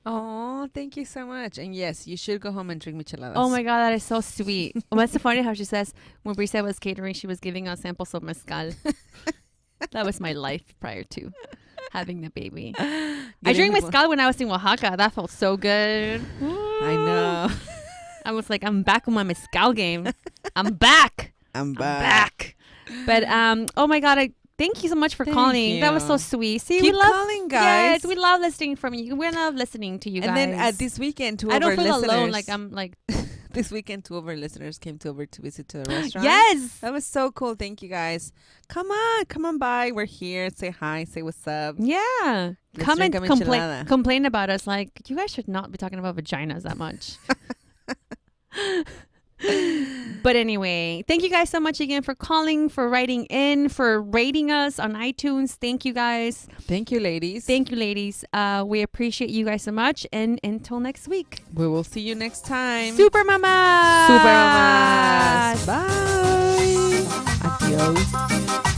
S1: Oh, thank you so much. And yes, you should go home and drink micheladas.
S2: Oh my God, that is so sweet. Well, that's so funny how she says when Bricia was catering, she was giving out samples of mezcal. That was my life prior to having the baby. I drank mezcal when I was in Oaxaca. That felt so good.
S1: I know.
S2: I was like, I'm back on my mezcal game. I'm back.
S1: I'm back.
S2: But oh my God, thank you so much for
S1: Thank
S2: calling. That was
S1: you.
S2: so sweet. See,
S1: Keep
S2: we love
S1: calling, guys.
S2: Yes, we love listening from you. We love listening to you guys.
S1: And then this weekend, two
S2: I
S1: of our
S2: don't feel
S1: listeners.
S2: alone. Like I'm like.
S1: This weekend, two of our listeners came over to visit to the restaurant.
S2: Yes.
S1: That was so cool. Thank you, guys. Come on by. We're here. Say hi. Say what's up.
S2: Yeah.
S1: Let's
S2: Come and
S1: drink a michelada.
S2: complain about us. Like, you guys should not be talking about vaginas that much. But anyway, thank you guys so much again for calling, for writing in, for rating us on iTunes. Thank you guys.
S1: Thank you, ladies.
S2: Thank you, ladies. We appreciate you guys so much. And until next week.
S1: We will see you next time.
S2: Super Mamás.
S1: Super Mamás. Bye. Adios.